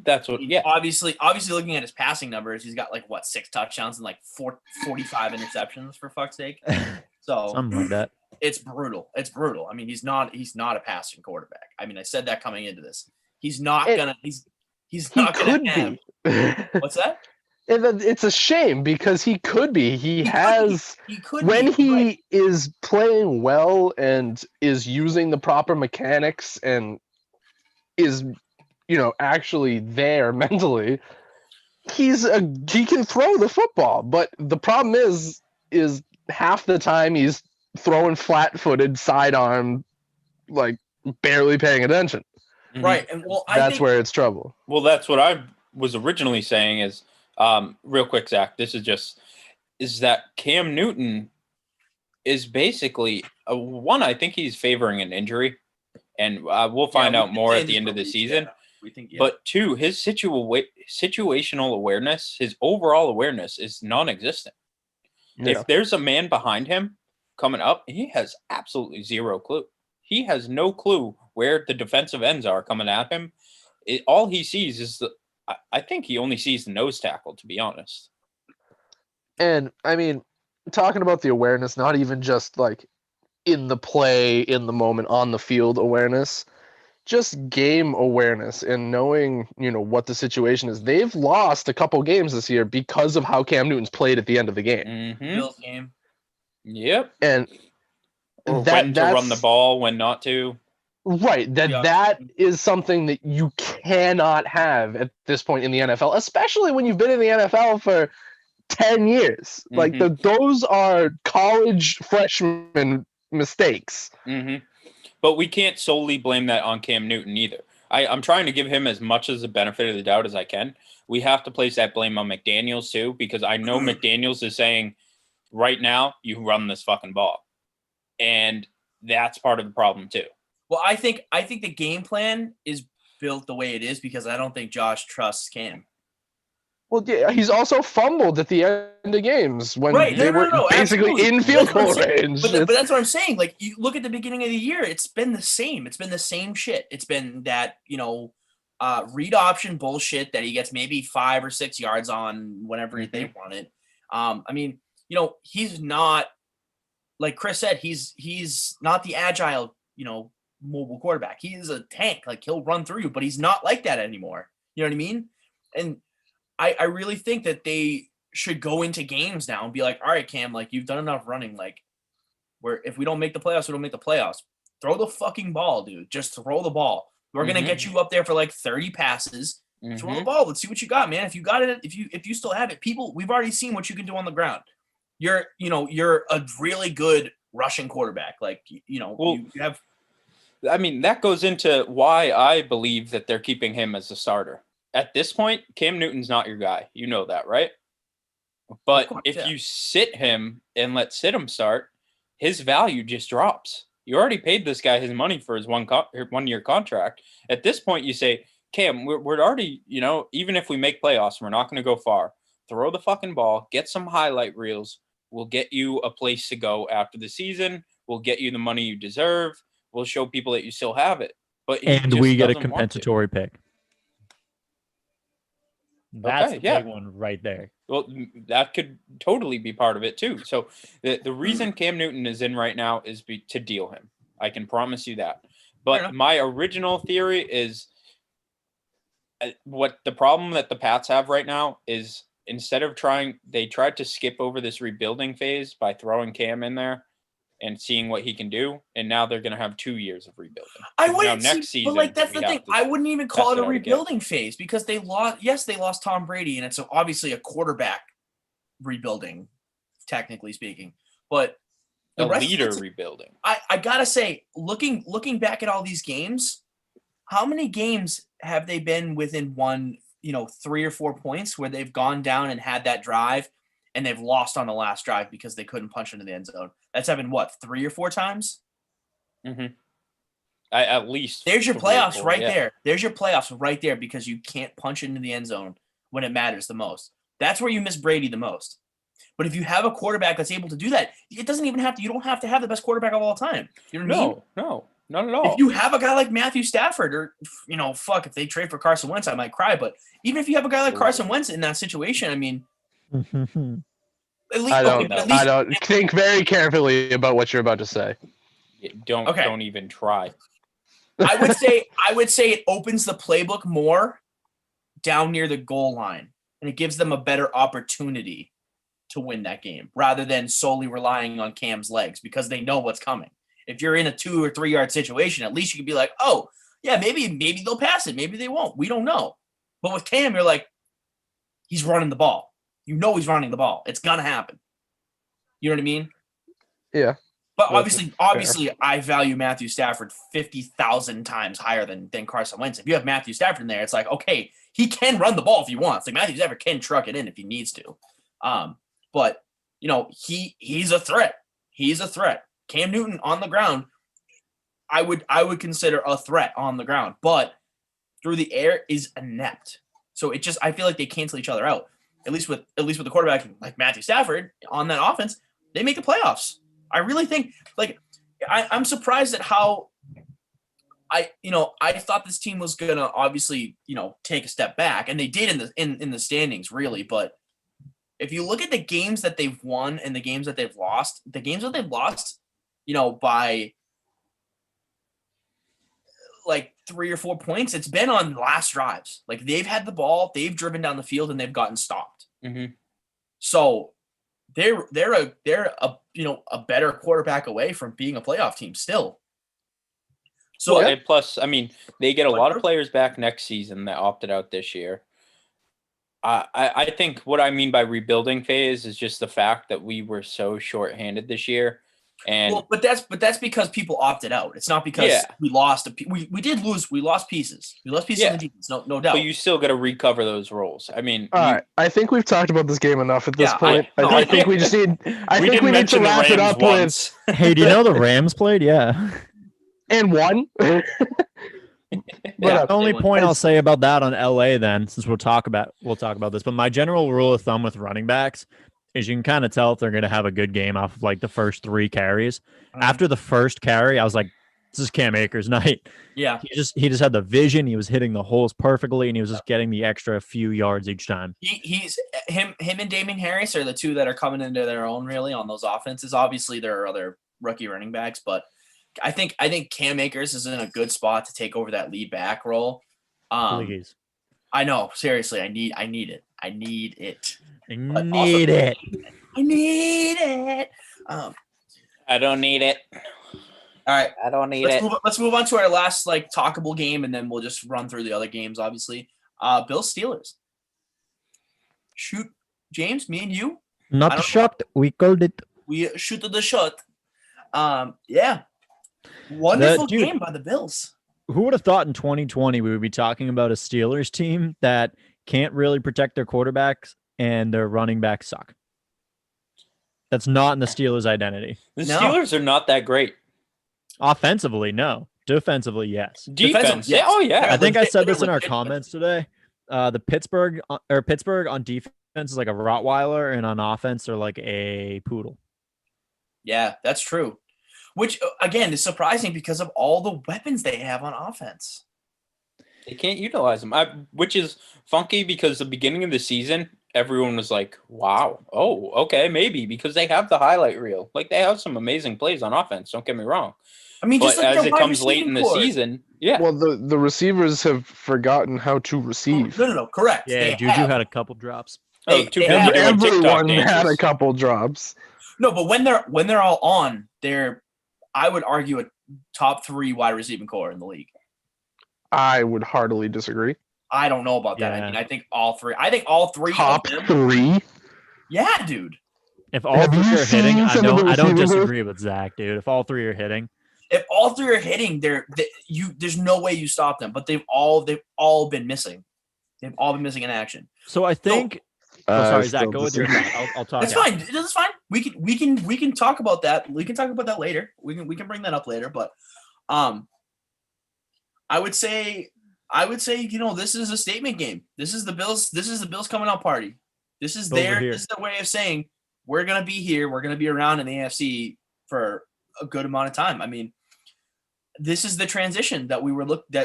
That's what, Obviously looking at his passing numbers, he's got 6 touchdowns and 45 interceptions, for fuck's sake. So something like that. It's brutal. I mean, he's not a passing quarterback. I mean, I said that coming into this. He's not gonna have. What's that? It's a shame because he could be. He could when he is playing well and is using the proper mechanics and is actually there mentally, he can throw the football. But the problem is half the time he's throwing flat-footed, sidearm, barely paying attention. Right, and that's where it's trouble. Well, that's what I was originally saying is, real quick, Zach, is that Cam Newton is basically I think he's favoring an injury, and we'll find out more at the end of the season. We think, But 2, his situational awareness, his overall awareness is non-existent. Yeah. If there's a man behind him coming up, he has absolutely zero clue. He has no clue where the defensive ends are coming at him. all he sees is I think he only sees the nose tackle, to be honest. And I mean, talking about the awareness, not even just like in the play, in the moment, on the field awareness, just game awareness and knowing, what the situation is. They've lost a couple games this year because of how Cam Newton's played at the end of the game. Mm-hmm. Bills game. Yep. And or when to run the ball, when not to. Right. That is something that you cannot have at this point in the NFL, especially when you've been in the NFL for 10 years. Mm-hmm. Like those are college freshman mistakes. Mm-hmm. But we can't solely blame that on Cam Newton either. I'm trying to give him as much as the benefit of the doubt as I can. We have to place that blame on McDaniels too, because I know McDaniels is saying right now, you run this fucking ball. And that's part of the problem too. Well, I think the game plan is built the way it is because I don't think Josh trusts Cam. Well, yeah, he's also fumbled at the end of games when they were basically absolutely. in field goal range. But that's what I'm saying. Like, you look at the beginning of the year, it's been the same. It's been the same shit. It's been that, read option bullshit that he gets maybe 5 or 6 yards on whenever they want it. He's not, like Chris said, he's not the agile, mobile quarterback. He is a tank. Like, he'll run through you, but he's not like that anymore. You know what I mean? And I really think that they should go into games now and be like, all right, Cam, like, you've done enough running. Like, if we don't make the playoffs, we don't make the playoffs. Throw the fucking ball, dude. Just throw the ball. We're going to get you up there for like 30 passes. Throw the ball. Let's see what you got, man. If you got it, if you still have it, we've already seen what you can do on the ground. You're a really good rushing quarterback. Like, you have. I mean, that goes into why I believe that they're keeping him as a starter. At this point, Cam Newton's not your guy. You know that, right? But if you sit him and let Stidham start, his value just drops. You already paid this guy his money for his 1 year contract. At this point, you say, Cam, we're already, even if we make playoffs, we're not going to go far. Throw the fucking ball, get some highlight reels. We'll get you a place to go after the season. We'll get you the money you deserve. We'll show people that you still have it. But we get a compensatory pick. That's the big one right there. Well, that could totally be part of it too. So the reason Cam Newton is in right now is to deal him. I can promise you that. But my original theory is what the problem that the Pats have right now is instead of they tried to skip over this rebuilding phase by throwing Cam in there and seeing what he can do, and now they're going to have 2 years of rebuilding. But like that's the thing. I wouldn't even call it a rebuilding phase because they lost. Yes, they lost Tom Brady, and it's obviously a quarterback rebuilding, technically speaking. But the leader rebuilding. I gotta say, looking back at all these games, how many games have they been within 3 or 4 points where they've gone down and had that drive? And they've lost on the last drive because they couldn't punch into the end zone. That's happened, 3 or 4 times? Mm-hmm. At least. There's your playoffs right there. There's your playoffs right there because you can't punch into the end zone when it matters the most. That's where you miss Brady the most. But if you have a quarterback that's able to do that, it doesn't even have to. You don't have to have the best quarterback of all time. You know what I mean? No, not at all. If you have a guy like Matthew Stafford, or if they trade for Carson Wentz, I might cry. But even if you have a guy like Carson Wentz in that situation, I mean. I don't think very carefully about what you're about to say. Don't even try. I would say it opens the playbook more down near the goal line, and it gives them a better opportunity to win that game rather than solely relying on Cam's legs because they know what's coming. If you're in a 2 or 3 yard situation, at least you can be like, oh yeah, maybe they'll pass it, maybe they won't. We don't know. But with Cam, you're like, he's running the ball. He's running the ball. It's gonna happen. You know what I mean? Yeah. But obviously, I value Matthew Stafford 50,000 times higher than Carson Wentz. If you have Matthew Stafford in there, it's like, okay, he can run the ball if he wants. Like Matthew Stafford can truck it in if he needs to. But he's a threat. He's a threat. Cam Newton on the ground, I would consider a threat on the ground, but through the air is inept. So I feel like they cancel each other out. At least with the quarterback like Matthew Stafford on that offense, they make the playoffs. I really think I'm surprised at how I thought this team was gonna obviously, take a step back, and they did in the standings, really. But if you look at the games that they've won and the games that they've lost, by like 3 or 4 points, it's been on last drives. Like they've had the ball, they've driven down the field, and they've gotten stopped. Mm-hmm. So they're a better quarterback away from being a playoff team still. So and plus, I mean, they get a lot of players back next season that opted out this year. I think what I mean by rebuilding phase is just the fact that we were so shorthanded this year. And but that's because people opted out. It's not because we lost. We did lose. We lost pieces. We lost pieces on the defense. No doubt. But you still got to recover those roles. I mean, all right. I think we've talked about this game enough at this point. I think we just need. I think we need to wrap it up once. with. Hey, do you know the Rams played? Yeah. And won. The only point I'll say about that on LA, then, since we'll talk about this, but my general rule of thumb with running backs is you can kind of tell if they're going to have a good game off of like the first 3 carries. After the first carry, I was like, this is Cam Akers' night. Yeah. He just had the vision. He was hitting the holes perfectly, and he was just getting the extra few yards each time. He's him and Damien Harris are the two that are coming into their own really on those offenses. Obviously, there are other rookie running backs, but I think Cam Akers is in a good spot to take over that lead back role. Please. I know. Seriously, I need it. I need it. I need it. I need it. I don't need it. All right. I don't need it. Let's move on to our last talkable game, and then we'll just run through the other games. Obviously, Bills Steelers. Shoot, James, me and you. Not shot. We called it. We shoot the shot. Yeah. Wonderful game by the Bills. Who would have thought in 2020 we would be talking about a Steelers team that can't really protect their quarterbacks and their running backs suck? That's not in the Steelers' identity. The Steelers are not that great. Offensively, no. Defensively, yes. Defense, yes. Oh yeah. I think I said this in our comments today. The Pittsburgh on defense is like a Rottweiler, and on offense they're like a poodle. Yeah, that's true. Which, again, is surprising because of all the weapons they have on offense. They can't utilize them, which is funky because the beginning of the season, everyone was like, wow, oh, okay, maybe, because they have the highlight reel. Like, they have some amazing plays on offense, don't get me wrong. I mean, but as it comes late in the season, Well, the receivers have forgotten how to receive. No, correct. Yeah, Juju had a couple drops. Everyone had a couple drops. No, but when they're all on, I would argue a top 3 wide receiving core in the league. I would heartily disagree. I don't know about that. Yeah. I mean, I think all three. Top 3? Yeah, dude. If all 3 are hitting, I don't disagree with Zach, dude. If all 3 are hitting. If all 3 are hitting, there's no way you stop them. But they've all been missing. They've all been missing in action. So I think. Sorry, Zach. Go with your thought. I'll talk. That's fine. That's fine. We can talk about that. We can talk about that later. We can bring that up later. But, I would say, this is a statement game. This is the Bills. This is the Bills coming out party. This is their way of saying we're gonna be here. We're gonna be around in the AFC for a good amount of time. I mean, this is the transition that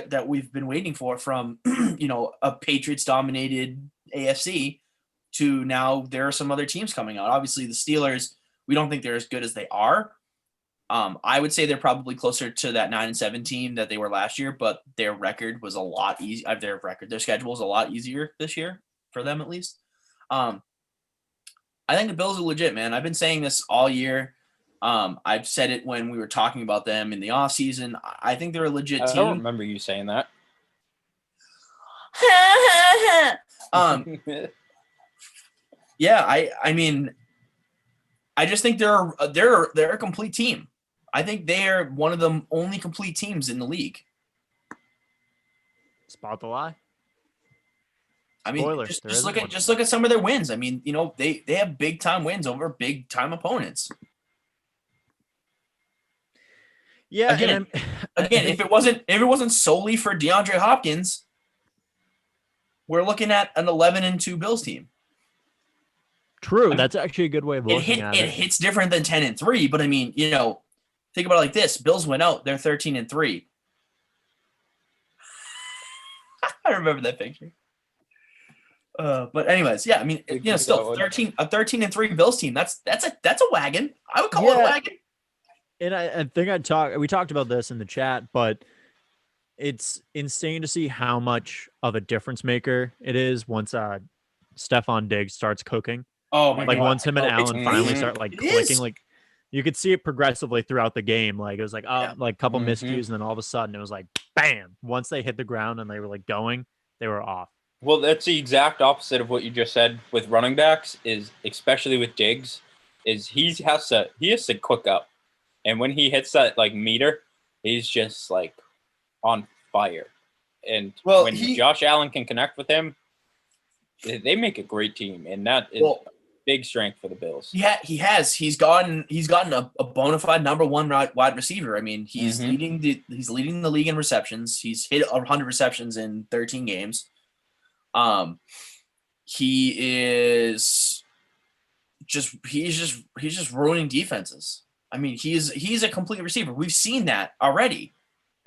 that we've been waiting for from a Patriots dominated AFC to now there are some other teams coming out. Obviously, the Steelers, we don't think they're as good as they are. I would say they're probably closer to that 9-7 team that they were last year, but their record was a lot easier. Their schedule is a lot easier this year for them, at least. I think the Bills are legit, man. I've been saying this all year. I've said it when we were talking about them in the offseason. I think they're a legit team. I don't remember you saying that. Yeah, I mean, I just think they're a complete team. I think they're one of the only complete teams in the league. Spot the lie. I mean, Spoilers, just look at some of their wins. I mean, they have big time wins over big time opponents. Yeah. Again, if it wasn't solely for DeAndre Hopkins, we're looking at an 11-2 Bills team. True. That's actually a good way of looking at it. It hits different than 10-3, but I mean, think about it like this: Bills went out, they're 13-3. I remember that picture. But anyways, yeah, I mean, still 13-3 Bills team. That's a wagon. I would call it a wagon. And I think we talked about this in the chat, but it's insane to see how much of a difference maker it is once Stephon Diggs starts cooking. Oh my god! Once him and Allen finally start clicking, is. You could see it progressively throughout the game. It was a couple miscues, and then all of a sudden it was bam! Once they hit the ground and they were going, they were off. Well, that's the exact opposite of what you just said with running backs. Is especially with Diggs, is he has to cook up, and when he hits that meter, he's just on fire. And when Josh Allen can connect with him, they make a great team, and that is a big strength for the Bills. Yeah, he has. He's gotten a bona fide number one wide receiver. I mean, he's leading the league in receptions. He's hit 100 receptions in 13 games. He's just ruining defenses. I mean, he's a complete receiver. We've seen that already,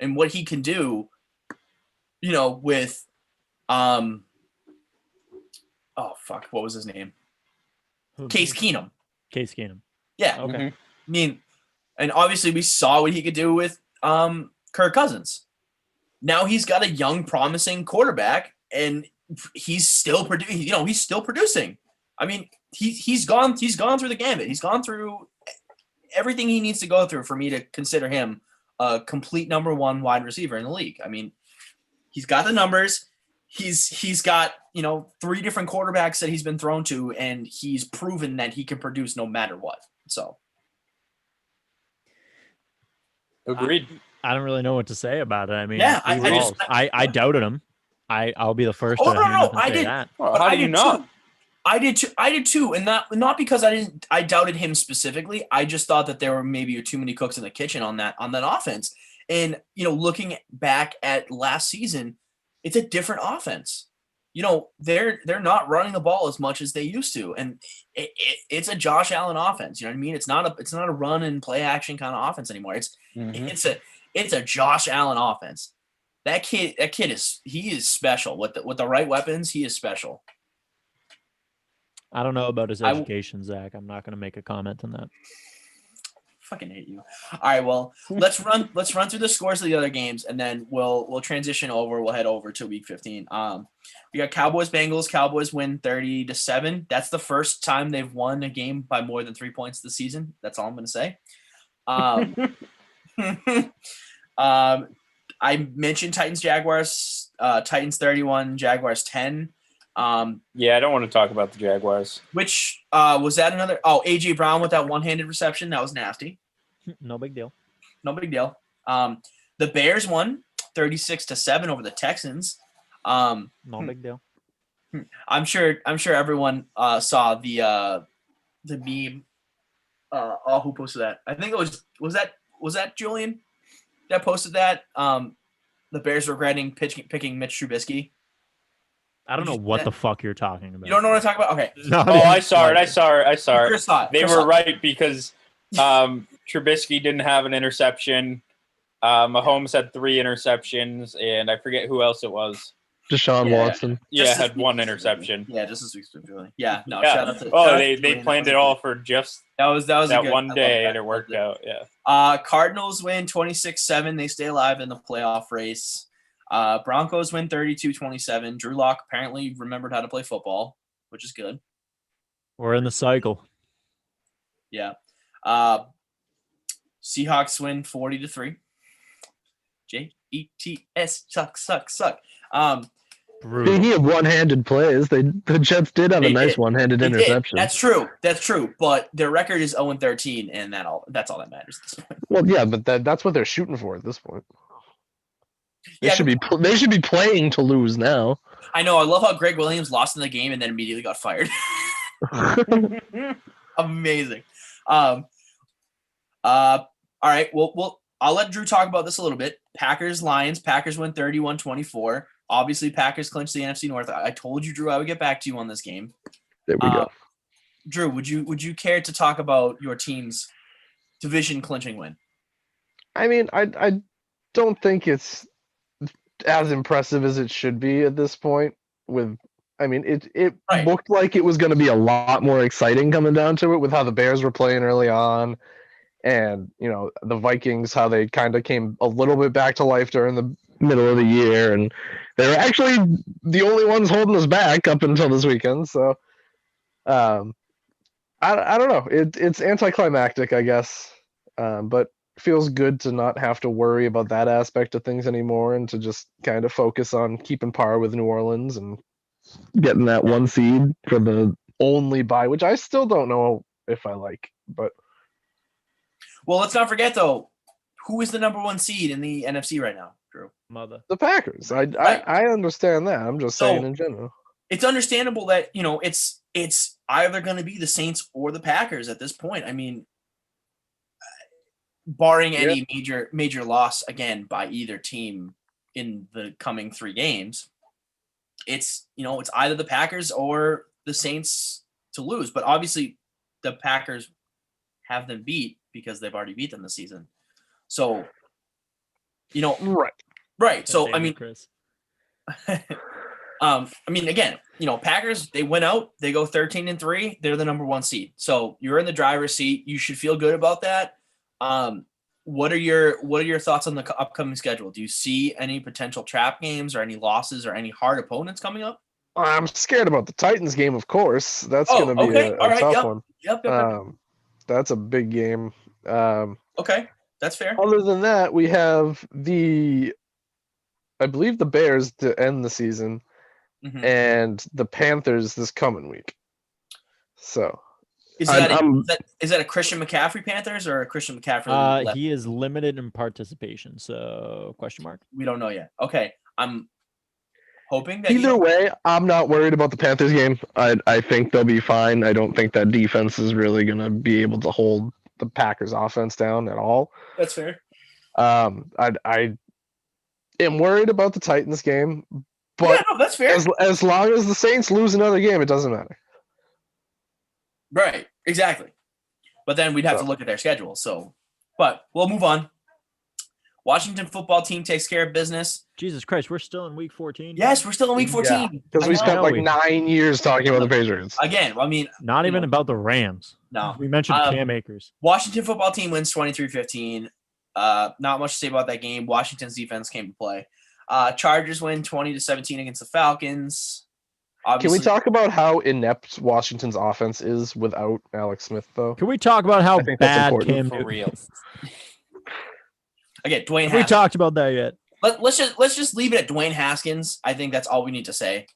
and what he can do. With oh fuck, what was his name? Case Keenum. Case Keenum. Yeah. Okay. I mean, and obviously we saw what he could do with Kirk Cousins. Now he's got a young, promising quarterback, and he's still producing. He's still producing. I mean, he's gone through the gambit. He's gone through everything he needs to go through for me to consider him a complete number one wide receiver in the league. I mean, he's got the numbers. He's got 3 different quarterbacks that he's been thrown to, and he's proven that he can produce no matter what. So, agreed. I don't really know what to say about it. I mean, yeah, I doubted him. I'll be the first. I did. That. Well, how do you not? I did too, and not because I doubted him specifically. I just thought that there were maybe too many cooks in the kitchen on that offense. And looking back at last season, it's a different offense. They're not running the ball as much as they used to, and it's a Josh Allen offense. You know what I mean? It's not a run and play action kind of offense anymore. It's a Josh Allen offense. That kid is special with the right weapons. He is special. I don't know about his education, Zach. I'm not going to make a comment on that. Fucking hate you. All right, well, let's run through the scores of the other games, and then we'll transition over. We'll head over to week 15. We got Cowboys Bengals. Cowboys win 30-7. That's the first time they've won a game by more than 3 points this season. That's all I'm going to say. I mentioned Titans Jaguars. Titans 31, Jaguars 10. Yeah, I don't want to talk about the Jaguars. Which was that another? Oh, AJ Brown with that one-handed reception. That was nasty. No big deal. No big deal. The Bears won 36-7 over the Texans. No big deal. I'm sure everyone saw the meme. Who posted that? I think it was that Julian that posted that. The Bears regretting picking Mitch Trubisky. I don't know what the fuck you're talking about. You don't know what I'm talking about? Okay. No, I saw it. Chris saw it. They were right because Trubisky didn't have an interception. Mahomes had 3 interceptions, and I forget who else it was. Deshaun Watson. Yeah, had 1 interception. Yeah, just this week's really. Yeah, no. Yeah. Shout out to. They planned it all for just that was that one day, and it worked out. Yeah. Cardinals win 26-7. They stay alive in the playoff race. Broncos win 32-27. Drew Lock apparently remembered how to play football, which is good. We're in the cycle. Yeah. Seahawks win 40-3. Jets suck. Speaking of one-handed plays, the Jets did have a nice one-handed interception. That's true. But their record is 0-13, and that's all that matters at this point. Well, yeah, but that's what they're shooting for at this point. They should be playing to lose now. I know. I love how Greg Williams lost in the game and then immediately got fired. Amazing. All right. Well, I'll let Drew talk about this a little bit. Packers Lions. Packers win 31-24. Obviously, Packers clinch the NFC North. I told you, Drew, I would get back to you on this game. There we go. Drew, would you care to talk about your team's division clinching win? I mean, I don't think it's as impressive as it should be at this point. I mean, it Right. looked like it was going to be a lot more exciting coming down to it with how the Bears were playing early on, and the Vikings, how they kind of came a little bit back to life during the middle of the year, and they were actually the only ones holding us back up until this weekend. So, I don't know. It's anticlimactic, I guess, but feels good to not have to worry about that aspect of things anymore, and to just kind of focus on keeping par with New Orleans and getting that 1 seed for the only bye, which I still don't know if I like. But Well, let's not forget though, who is the number 1 seed in the NFC right now, Drew? Mother. the Packers, I understand that. I'm just saying in general. It's understandable that it's either going to be the Saints or the Packers at this point. I mean, barring any major loss again by either team in the coming 3 games, it's it's either the Packers or the Saints to lose. But obviously, the Packers have them beat because they've already beat them this season. So, right. So I mean, Chris. I mean, again, Packers, they went out, they go 13-3, they're the number 1 seed. So you're in the driver's seat. You should feel good about that. What are your thoughts on the upcoming schedule? Do you see any potential trap games or any losses or any hard opponents coming up? I'm scared about the Titans game, of course. That's going to be a tough one. Yep. That's a big game. Okay, that's fair. Other than that, we have I believe the Bears to end the season, and the Panthers this coming week. So is that a Christian McCaffrey Panthers or a Christian McCaffrey? He is limited in participation, so question mark. We don't know yet. Okay, I'm hoping that either way, I'm not worried about the Panthers game. I think they'll be fine. I don't think that defense is really going to be able to hold the Packers offense down at all. That's fair. I am worried about the Titans game, but that's fair. As long as the Saints lose another game, it doesn't matter. Right, exactly. But then we'd have to look at their schedule. So, but we'll move on. Washington football team takes care of business. Jesus Christ, we're still in week 14. Yes, we're still in week 14. Because we spent like 9 years talking about the Patriots. Again, I mean, not even about the Rams. No, we mentioned Cam Akers. Washington football team wins 23-15. Not much to say about that game. Washington's defense came to play. Chargers win 20-17 against the Falcons. Obviously, can we talk about how inept Washington's offense is without Alex Smith, though? Can we talk about how bad Cam for real? Again, Dwayne Haskins. We talked about that yet. Let's just leave it at Dwayne Haskins. I think that's all we need to say.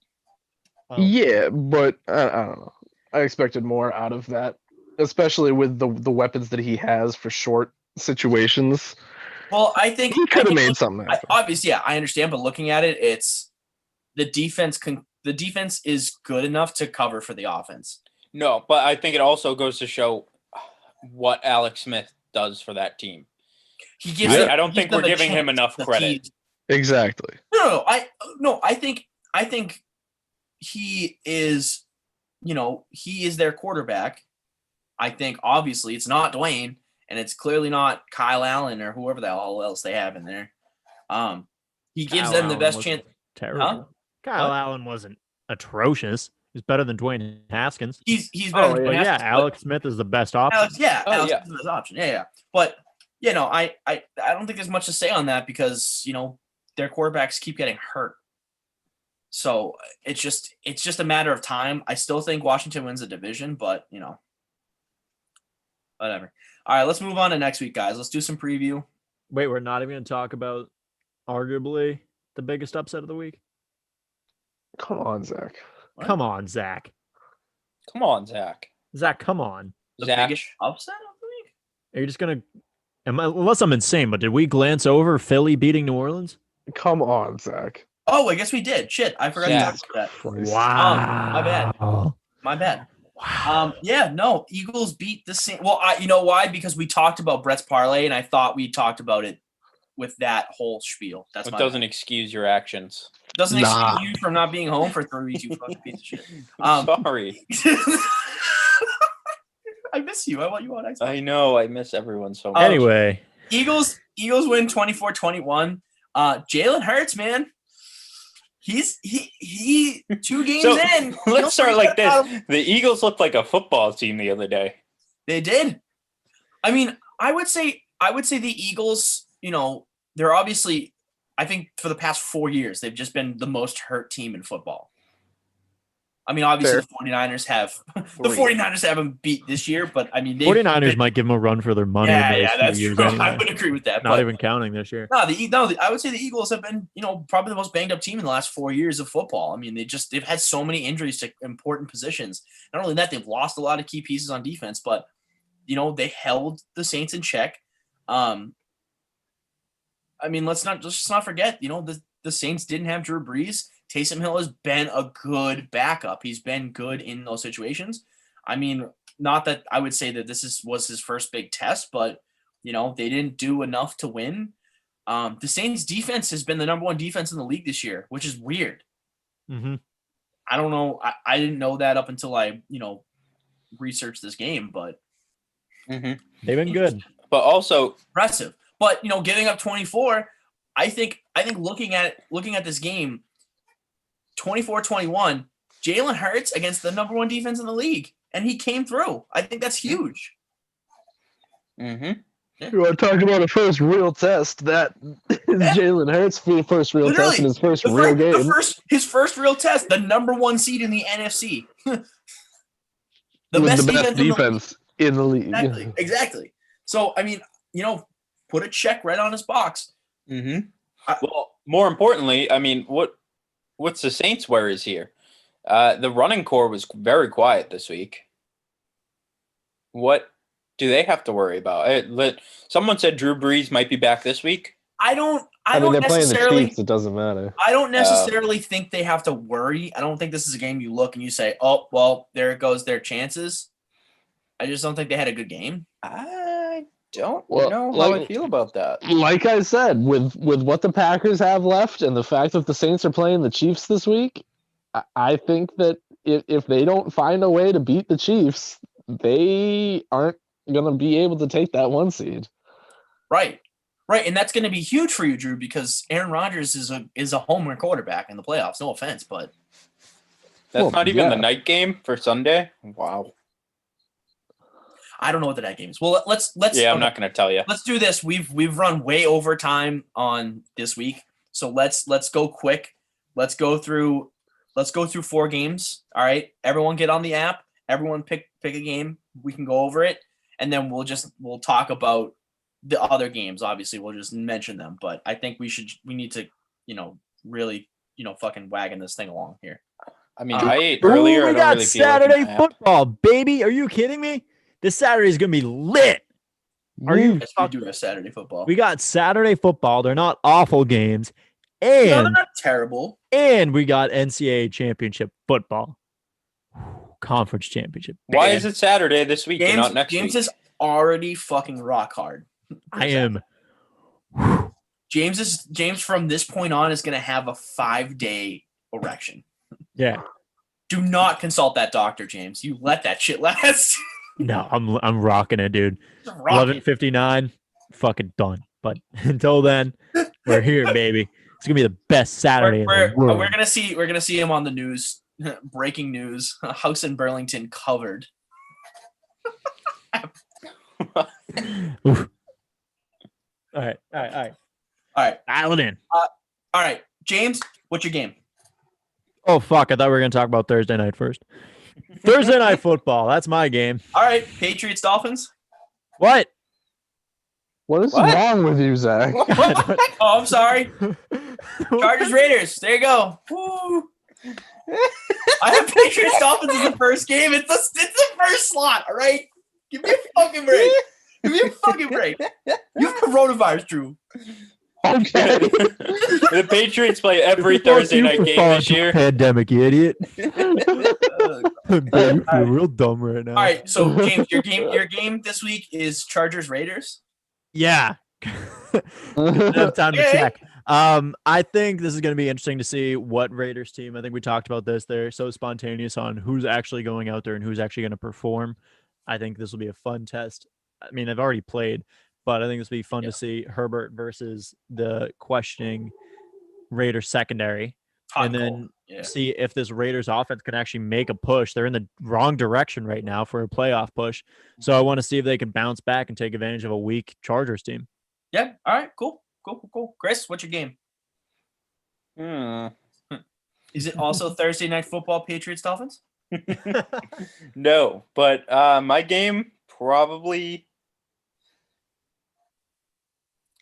Yeah, but I don't know. I expected more out of that, especially with the weapons that he has for short situations. Well, I think he could have made something happen. Obviously, yeah, I understand, but looking at it, it's the defense. The defense is good enough to cover for the offense. No, but I think it also goes to show what Alex Smith does for that team. He gives. I don't think we're giving him enough credit. Exactly. No. I think he is. He is their quarterback. I think obviously it's not Dwayne, and it's clearly not Kyle Allen or whoever the hell else they have in there. He gives them the best chance. Terrible. Huh? Kyle Allen wasn't atrocious. He's better than Dwayne Haskins. He's better than Dwayne Haskins. Alex Smith is the best option. Alex Smith is the best option. Yeah. But I don't think there's much to say on that because their quarterbacks keep getting hurt. So it's just a matter of time. I still think Washington wins the division, but whatever. All right, let's move on to next week, guys. Let's do some preview. Wait, we're not even going to talk about arguably the biggest upset of the week? Come on, Zach. What? Come on, Zach. Come on, Zach. Zach, come on. The biggest upset of the week? Are you just going to... Unless I'm insane, but did we glance over Philly beating New Orleans? Come on, Zach. Oh, I guess we did. Shit, I forgot to talk about that. Wow. My bad. Wow. Yeah, no, Eagles beat the Saints. Well, you know why? Because we talked about Brett's parlay, and I thought we talked about it with that whole spiel. It doesn't excuse your actions. Doesn't excuse you from not being home for 3 weeks, you fucking piece of shit. Sorry. I miss you. I want you on Xbox. I know. I miss everyone so much. Anyway. Eagles win 24-21. Jalen Hurts, man. he 2 games So, in. let's start like this. this. The Eagles looked like a football team the other day. They did. I mean, I would say the Eagles, they're obviously, I think for the past 4 years, they've just been the most hurt team in football. I mean, obviously Fair. the 49ers haven't beat this year, but I mean, 49ers might give them a run for their money. Yeah, in those few that's years true. anyway. I would agree with that. Not even counting this year. I would say the Eagles have been, probably the most banged up team in the last 4 years of football. I mean, they've had so many injuries to important positions. Not only that, they've lost a lot of key pieces on defense, but they held the Saints in check. I mean, let's not forget, the Saints didn't have Drew Brees. Taysom Hill has been a good backup. He's been good in those situations. I mean, not that I would say that this was his first big test, but they didn't do enough to win. The Saints defense has been the number 1 defense in the league this year, which is weird. Mm-hmm. I don't know. I didn't know that up until I, researched this game, but they've been good. But also impressive. But giving up 24, I think looking at this game, 24-21, Jalen Hurts against the number 1 defense in the league, and he came through. I think that's huge. You want to talk about a first real test? That is Jalen Hurts' first real test in his first real game. His first real test, the number 1 seed in the NFC. the best defense in the league. Exactly. So, I mean, put a check right on his box. Well, more importantly, I mean, what's the Saints' worries here? The running core was very quiet this week. What do they have to worry about? Someone said Drew Brees might be back this week. I mean, they're playing the Chiefs. It doesn't matter. I don't necessarily think they have to worry. I don't think this is a game you look and you say, oh, well, there goes their chances. I just don't think they had a good game. I don't know how I feel about that. Like I said, with what the Packers have left and the fact that the Saints are playing the Chiefs this week, I think that if they don't find a way to beat the Chiefs, they aren't going to be able to take that 1 seed. Right. And that's going to be huge for you, Drew, because Aaron Rodgers is a homer quarterback in the playoffs. No offense, but that's not even the night game for Sunday. Wow. I don't know what the night game is. Well, let's. Yeah, I'm not going to tell you. Let's do this. We've run way over time on this week, so let's go quick. Let's go through 4 games. All right, everyone get on the app. Everyone pick a game. We can go over it, and then we'll talk about the other games. Obviously, we'll just mention them. But I think we need to really fucking wagon this thing along here. I mean, I ate earlier. We got Saturday football, baby. Are you kidding me? This Saturday is gonna be lit. Are you? Yes, we do have Saturday football. We got Saturday football. They're not awful games, no, and they're not terrible. And we got NCAA championship football, conference championship. Why is it Saturday this week and not next week? James is already fucking rock hard. I am. James from this point on is gonna have a 5-day erection. Yeah. Do not consult that doctor, James. You let that shit last. No, I'm rocking it, dude. 11:59, fucking done. But until then, we're here, baby. It's gonna be the best Saturday. We're gonna see him on the news. Breaking news: a house in Burlington covered. All right. Dial it in. All right, James, what's your game? Oh fuck! I thought we were gonna talk about Thursday night first. Thursday night football. That's my game. All right, Patriots Dolphins. What? What is wrong with you, Zach? Oh, I'm sorry. Chargers Raiders. There you go. Woo. I have Patriots Dolphins as the first game. It's the first slot. All right, give me a fucking break. Give me a fucking break. You have coronavirus, Drew. Okay. The Patriots play every Thursday night game this year. Pandemic, you idiot. Baby, I feel real dumb right now. All right, so James, your game this week is Chargers Raiders. Yeah. Enough time to check. I think this is going to be interesting to see what Raiders team. I think we talked about this. They're so spontaneous on who's actually going out there and who's actually going to perform. I think this will be a fun test. I mean, they've already played, but I think this will be fun to see Herbert versus the questioning Raiders secondary. Hot and and then cold. Yeah. see if this Raiders offense can actually make a push. They're in the wrong direction right now for a playoff push. So I want to see if they can bounce back and take advantage of a weak Chargers team. Yeah. All right. Cool. Chris, what's your game? Is it also Thursday Night Football, Patriots, Dolphins? No, but my game probably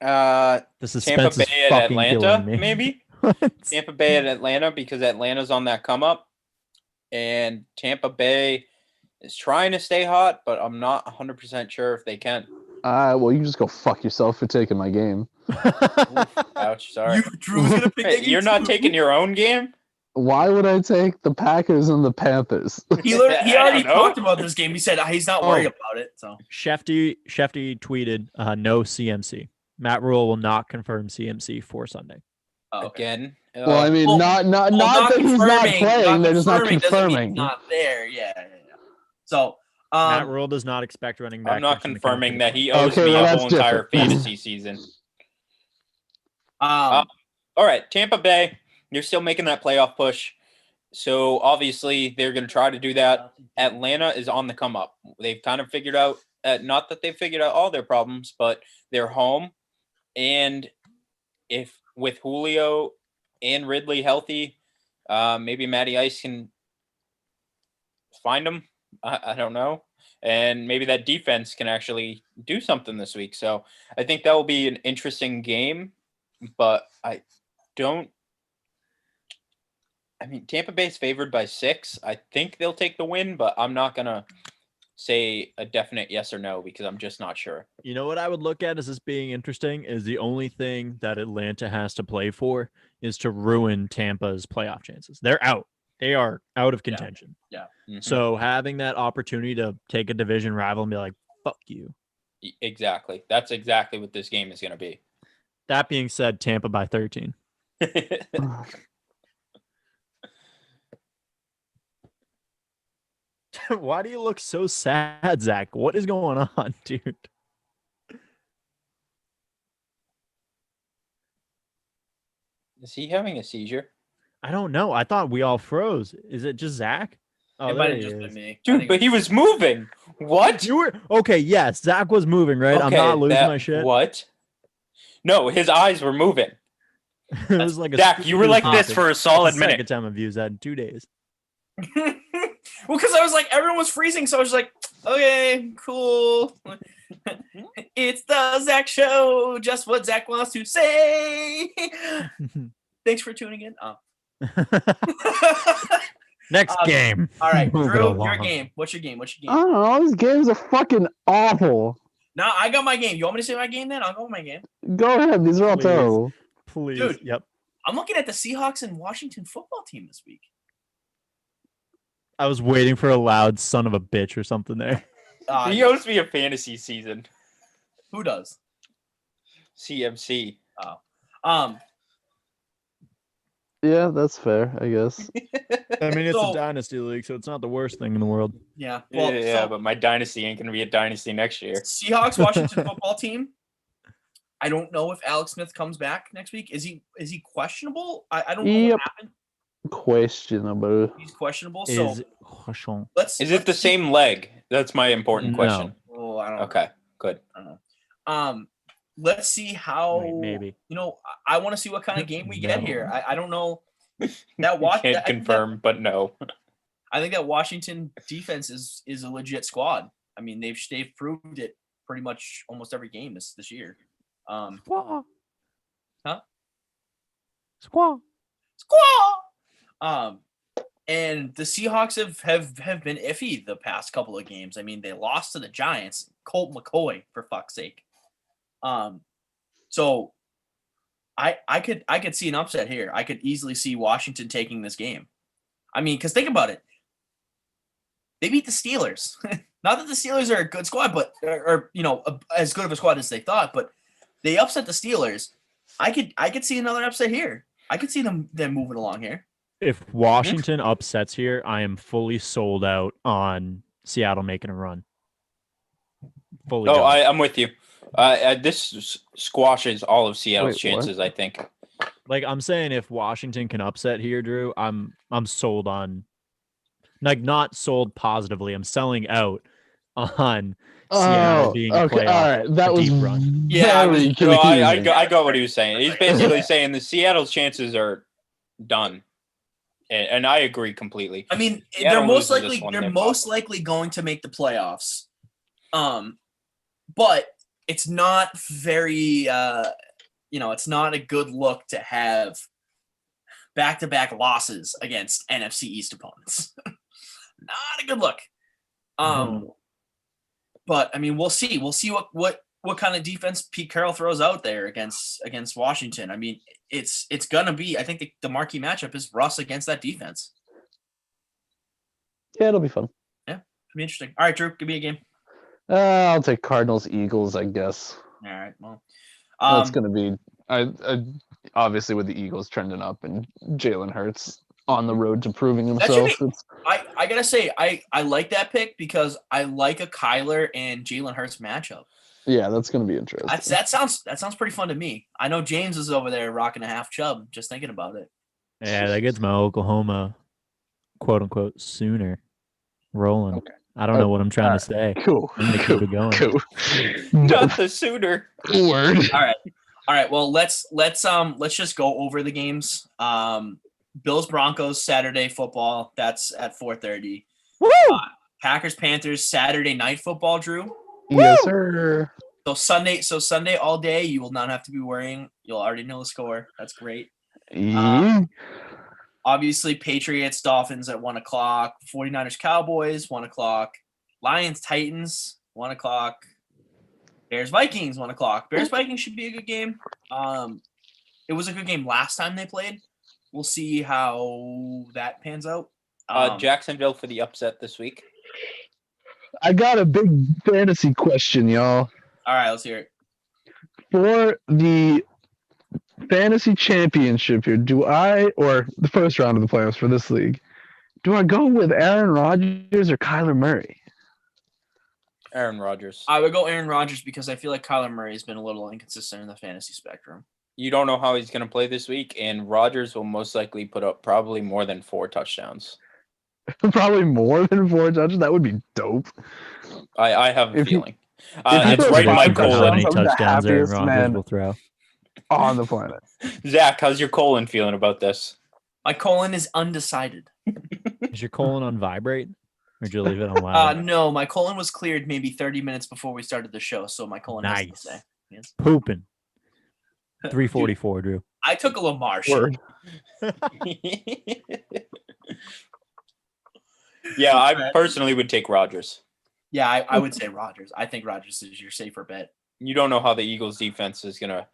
The Tampa suspense is Bay at fucking Atlanta, killing me. maybe. Tampa Bay at Atlanta because Atlanta's on that come up, and Tampa Bay is trying to stay hot, but I'm not 100% sure if they can. Well, you just go fuck yourself for taking my game. Ouch, sorry. Drew's gonna pick. Hey, you're not taking your own game? Why would I take the Packers and the Panthers? He I already don't know. talked about this game. He said he's not worried about it. So Shefty tweeted no CMC. Matt Rule will not confirm CMC for Sunday. okay. Again. Well, I mean, Well, not Well, that he's not playing. They're just not doesn't mean confirming. he's not there. Yeah. So Matt Rule does not expect running back. I'm not Christian McCaffrey confirming to that play. he owes Okay, me well, a that's whole entire different. fantasy season. um, All right, Tampa Bay, you're still making that playoff push. So obviously they're going to try to do that. Atlanta is on the come up. They've kind of figured out, not that they've figured out all their problems, but they're home. And if with Julio and Ridley healthy, maybe Matty Ice can find them. I don't know. And maybe that defense can actually do something this week. So I think that will be an interesting game, but I mean, Tampa Bay's favored by 6. I think they'll take the win, but I'm not going to say a definite yes or no because I'm just not sure. You know what I would look at as this being interesting is the only thing that Atlanta has to play for is to ruin Tampa's playoff chances. They're out. They are out of contention. Mhm. So having that opportunity to take a division rival and be like, fuck you. Exactly. That's exactly what this game is going to be. That being said, Tampa by 13. Why do you look so sad, Zach? What is going on, dude? Is he having a seizure? I don't know. I thought we all froze. Is it just Zach? Oh, it there might have he just is. been me. I Dude, think but he was moving. What? You were okay. Yes, Zach was moving, right? I'm Okay, not losing that- my shit. What? No, his eyes were moving. It was like a Zach, you were like this for a solid That's the minute. second time I've used that in 2 days. well, because I was like, everyone was freezing, so I was like, okay, cool. It's the Zach Show, just what Zach wants to say. Thanks for tuning in. Oh. Next game. All right, Move it Drew, your along. game. What's your game? I don't know. These games are fucking awful. No, I got my game. You want me to say my game then? I'll go with my game. Go ahead. These are all Please. terrible. Please. Dude. Yep. I'm looking at the Seahawks and Washington football team this week. I was waiting for a loud son of a bitch or something there. He owes me a fantasy season. Who does? CMC. Yeah, that's fair, I guess. I mean, it's So- a dynasty league, so it's not the worst thing in the world. Yeah. Well, yeah, so but my dynasty ain't going to be a dynasty next year. Seahawks Washington football team. I don't know if Alex Smith comes back next week. Is he questionable? I don't know Yep. what happened. Questionable. He's questionable. So Is Cochon. let's. Is it the same leg? That's my important No. question. Oh, I don't know. Okay, good. I don't know. Let's see how. Wait, maybe. You know, I want to see what kind of game we get No. here. I don't know. That watch. Can't confirm, but no. I think that Washington defense is a legit squad. I mean, they've proved it pretty much almost every game this year. Squaw. Huh? Squaw. Squaw. And the Seahawks have been iffy the past couple of games. I mean, they lost to the Giants. Colt McCoy, for fuck's sake. So I could see an upset here. I could easily see Washington taking this game. I mean, because think about it. They beat the Steelers. Not that the Steelers are a good squad, but or as good of a squad as they thought, but they upset the Steelers. I could see another upset here. I could see them moving along here. If Washington upsets here, I am fully sold out on Seattle making a run. Fully. Oh, done. I'm with you. This squashes all of Seattle's Wait, what? chances, I think. Like I'm saying, if Washington can upset here, Drew, I'm sold on. Like not sold positively. I'm selling out on Seattle being a okay. All playoff. right. That a was deep run. Yeah, I was- very No, confusing. I got what he was saying. He's basically saying the Seattle's chances are done, and I agree completely. I mean, Seattle they're most loses this likely one, they're they're most fucked. likely going to make the playoffs. But it's not very it's not a good look to have back-to-back losses against NFC East opponents. Not a good look. But I mean, we'll see. We'll see what kind of defense Pete Carroll throws out there against Washington. I mean, it's gonna be. I think the marquee matchup is Russ against that defense. Yeah, it'll be fun. Yeah, it'll be interesting. All right, Drew, give me a game. I'll take Cardinals Eagles, I guess. All right, well, That's gonna be I obviously with the Eagles trending up and Jalen Hurts on the road to proving that should himself. be, I gotta say I like that pick because I like a Kyler and Jalen Hurts matchup. Yeah, that's gonna be interesting. That sounds pretty fun to me. I know James is over there rocking a half chub just thinking about it. Yeah, that gets my Oklahoma, quote unquote, Sooner rolling. Okay. I don't know what I'm trying to say. Cool. I'm gonna keep it going. Cool. Not the Sooner. Word. All right. Well, let's just go over the games. Bills Broncos Saturday football. That's at 4:30. Woo! Packers Panthers Saturday night football. Drew. Yes, sir. So Sunday all day. You will not have to be worrying. You'll already know the score. That's great. Obviously, Patriots Dolphins at 1:00. 49ers Cowboys 1:00. Lions Titans 1:00. Bears Vikings 1:00. Bears Vikings should be a good game. It was a good game last time they played. We'll see how that pans out. Jacksonville for the upset this week. I got a big fantasy question, y'all. All right, let's hear it. For the fantasy championship here, or the first round of the playoffs for this league, do I go with Aaron Rodgers or Kyler Murray? Aaron Rodgers. I would go Aaron Rodgers because I feel like Kyler Murray has been a little inconsistent in the fantasy spectrum. You don't know how he's going to play this week, and Rodgers will most likely put up probably more than 4 touchdowns. Probably more than 4 touchdowns. That would be dope. I have a If he- feeling. It's he right in my throws How five many colon. touchdowns, I'm the touchdowns Aaron happiest Rodgers man. will throw? On the planet. Zach, how's your colon feeling about this? My colon is undecided. Is your colon on vibrate, or did you leave it on loud? No, my colon was cleared maybe 30 minutes before we started the show, so my colon has to Nice. stay. Yes. Pooping. 344, Drew. I took a Lamar shit. Word. Yeah, I personally would take Rodgers. Yeah, I would say Rodgers. I think Rodgers is your safer bet. You don't know how the Eagles defense is going to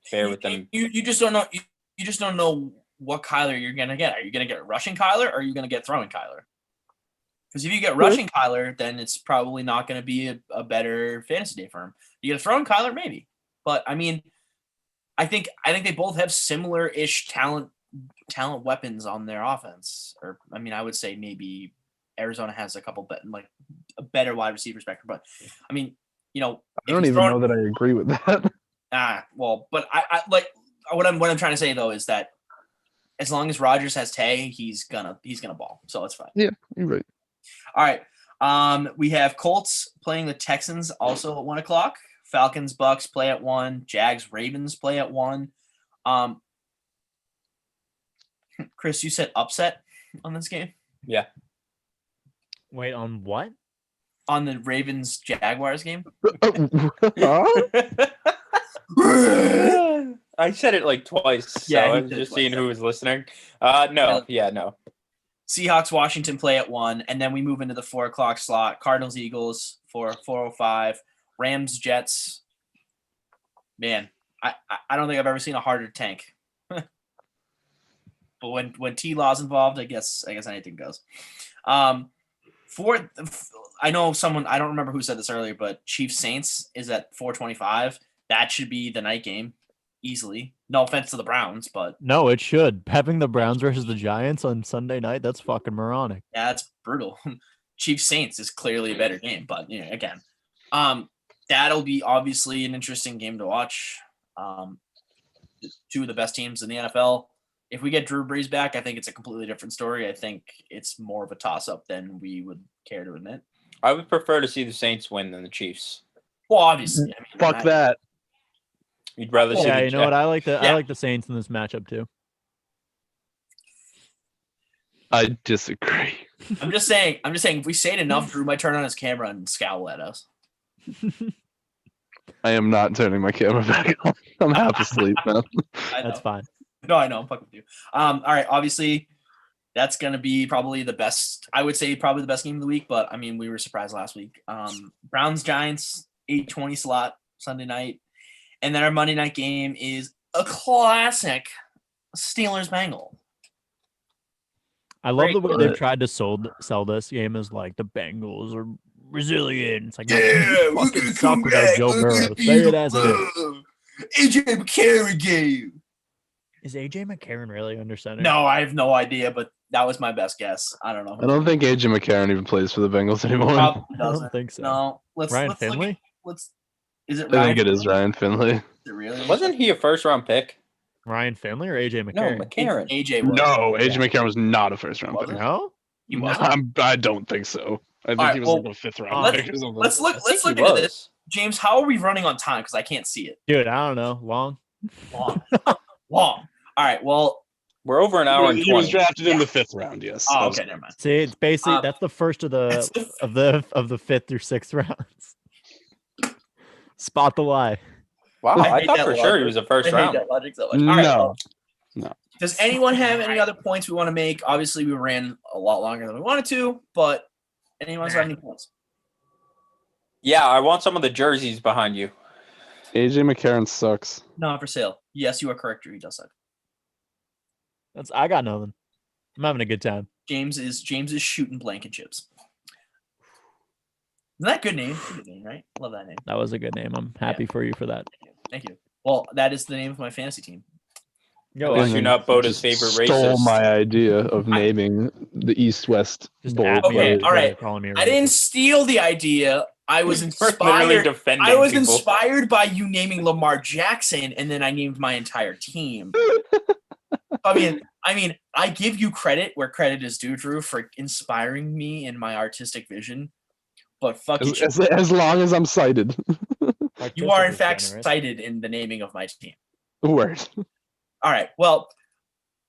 fare with them. You just don't know. You just don't know what Kyler you're gonna get. Are you gonna get rushing Kyler or are you gonna get throwing Kyler? Because if you get rushing Kyler, then it's probably not gonna be a better fantasy day for him. You get a throwing Kyler, maybe. But I mean, I think they both have similar-ish talent weapons on their offense. Or I mean, I would say maybe Arizona has a couple a better wide receiver spectrum. But I mean, I don't even know that I agree with that. But I like what I'm trying to say though is that as long as Rodgers has Tay, he's gonna ball. So it's fine. Yeah, you're right. All right. We have Colts playing the Texans also at 1:00. Falcons Bucks play at 1. Jags Ravens play at 1. Chris, you said upset on this game? Yeah. Wait, on what? On the Ravens Jaguars game? Huh? I said it like twice. So Yeah, I he was said it just twice, seeing yeah. who was listening. No. Seahawks Washington play at 1, and then we move into the 4:00 slot. Cardinals Eagles for 4:05. Rams Jets. Man, I don't think I've ever seen a harder tank. But when T-Law's involved, I guess anything goes. I know someone, I don't remember who said this earlier, but Chiefs Saints is at 4:25. That should be the night game easily. No offense to the Browns, but No, it should. Having the Browns versus the Giants on Sunday night, that's fucking moronic. yeah, that's brutal. Chiefs Saints is clearly a better game, but again, that'll be obviously an interesting game to watch. two of the best teams in the NFL. If we get Drew Brees back, I think it's a completely different story. I think it's more of a toss-up than we would care to admit. I would prefer to see the Saints win than the Chiefs. Well, obviously, I mean, Fuck that. You'd rather see Yeah, the you know what? I like Yeah. the Saints in this matchup too. I disagree. I'm just saying. If we say it enough, Drew might turn on his camera and scowl at us. I am not turning my camera back on. I'm half asleep, man. I know. That's fine. No, I know. I'm fucking with you. All right. Obviously, that's gonna be probably the best. I would say probably the best game of the week. But I mean, we were surprised last week. Browns Giants 8:20 slot Sunday night, and then our Monday night game is a classic Steelers Bengal. I love Great. the way they've tried to sell this game as like the Bengals are resilient. It's like no, Yeah, we we're fucking gonna suck come without back. Joe We're Burrow. gonna Say it as it is. AJ McCarron game. Is AJ McCarron really under center? No, I have no idea, but that was my best guess. I don't know. I don't think AJ McCarron even plays for the Bengals anymore. Probably I don't doesn't. think so. No, Ryan let's Finley? Is it I Ryan? think it is Finley? Ryan Finley. Is it really? Wasn't he a first round pick? Ryan Finley or AJ No, McCarron? McCarron. AJ was. No, AJ McCarron was not a first round pick. Wasn't? No? He No, wasn't. I don't think so. I think Alright, he was well, like a fifth round let's- pick or something. Let's look. I Let's think look he into this. was. James, how are we running on time? Because I can't see it. Dude, I don't know. Long. Long. Long. All right. Well. We're over an hour and He was 20. drafted in the fifth round. Yes. Oh, That was- okay. Never mind. See, it's basically Um, that's the first of That's the fifth or sixth rounds. Spot the lie. Wow, I I hate thought that for sure he logic. was a I first hate round. that logic so much. All right, No. well, No. Does anyone have any other points we want to make? Obviously, we ran a lot longer than we wanted to, but anyone have any points? Yeah, I want some of the jerseys behind you. AJ McCarron sucks. Not for sale. Yes, you are correct. Drew. He does suck. I got nothing. I'm having a good time. James is shooting blanket chips. Isn't that a good name? Good name, right? Love that name. That was a good name. I'm happy for you for that. Thank you. Well, that is the name of my fantasy team. Yo, Unless And you're then not Boda's just favorite Stole racist. my idea of naming the East-West just Bowl. at me Okay, on all right. Twitter calling me a I didn't racist. steal the idea. I was Literally inspired. defending I was people. inspired by you naming Lamar Jackson, and then I named my entire team. I mean, I give you credit where credit is due, Drew, for inspiring me in my artistic vision. But fuck you, As long as I'm cited. you are in Artistic fact is generous. cited in the naming of my team. Word. All right, well,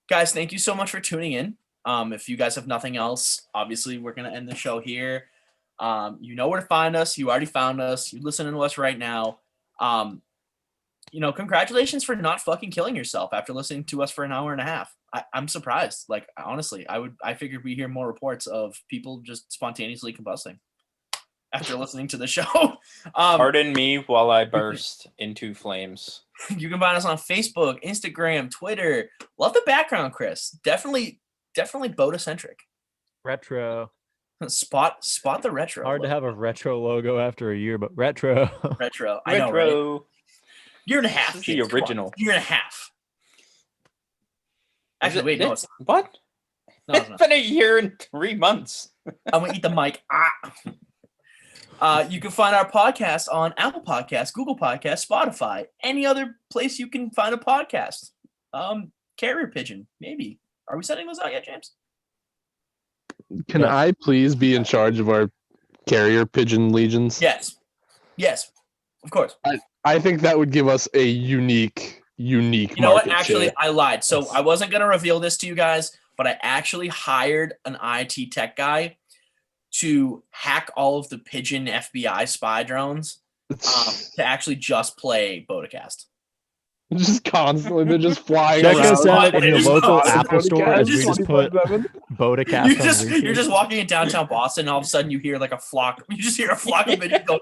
guys, thank you so much for tuning in. If you guys have nothing else, obviously we're gonna end the show here. You know where to find us. You already found us. You're listening to us right now. Congratulations for not fucking killing yourself after listening to us for an hour and a half. I'm surprised. Like, honestly, I figured we hear more reports of people just spontaneously combusting after listening to the show. Pardon me while I burst into flames. You can find us on Facebook, Instagram, Twitter. Love the background, Chris. Definitely Boda-centric. Retro. Spot the retro. Hard to have a retro logo after a year, but retro. retro. I know, right? Retro. Year and a half. This is the James, come on. original. Year and a half. Is Actually, it- wait, no, it's- it's What? no, it's It's not. been a year and 3 months. I'm gonna eat the mic. You can find our podcast on Apple Podcasts, Google Podcasts, Spotify, any other place you can find a podcast. Carrier Pigeon, maybe. Are we sending those out yet, James? Can Yeah. I please be in charge of our carrier pigeon legions? Yes, of course. I think that would give us a unique You know what? market Actually, share. I lied. So I wasn't gonna reveal this to you guys, but I actually hired an IT tech guy to hack all of the Pigeon FBI spy drones to actually just play Bodacast. Just constantly, they're just flying Check around. us out in your Just local awesome. Apple store as we just put 24/7. Bodacast on You're just walking in downtown Boston, and all of a sudden you hear like a flock. You just hear a flock of pigeons go,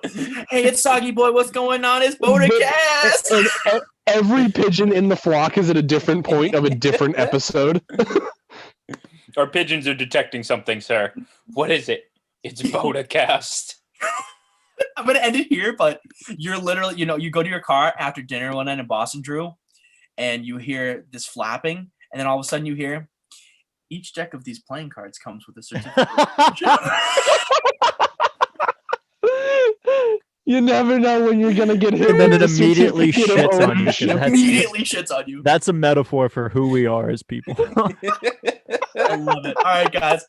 "Hey, it's Soggy Boy. What's going on? It's Bodacast." And every pigeon in the flock is at a different point of a different episode. Our pigeons are detecting something, sir. What is it? It's Bodacast. I'm gonna end it here, but you're literally, you go to your car after dinner one night in Boston, Drew, and you hear this flapping, and then all of a sudden you hear, each deck of these playing cards comes with a certificate. You never know when you're gonna get hit. And then with it the immediately certificate of shits on you. ownership. That's- Immediately shits on you. That's a metaphor for who we are as people. I love it. All right, guys.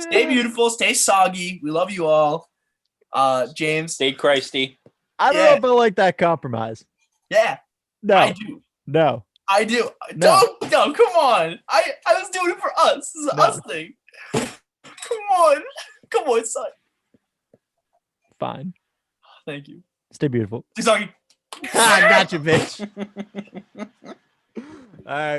Stay beautiful. Stay soggy. We love you all. James. Stay Christy. I don't know if I like that compromise. Yeah, No, I do. no. I do. No. No, come on. I was doing it for us. This is an No. us thing. Come on. Come on, son. Fine. Thank you. Stay beautiful. Stay soggy. I got you, bitch. All right.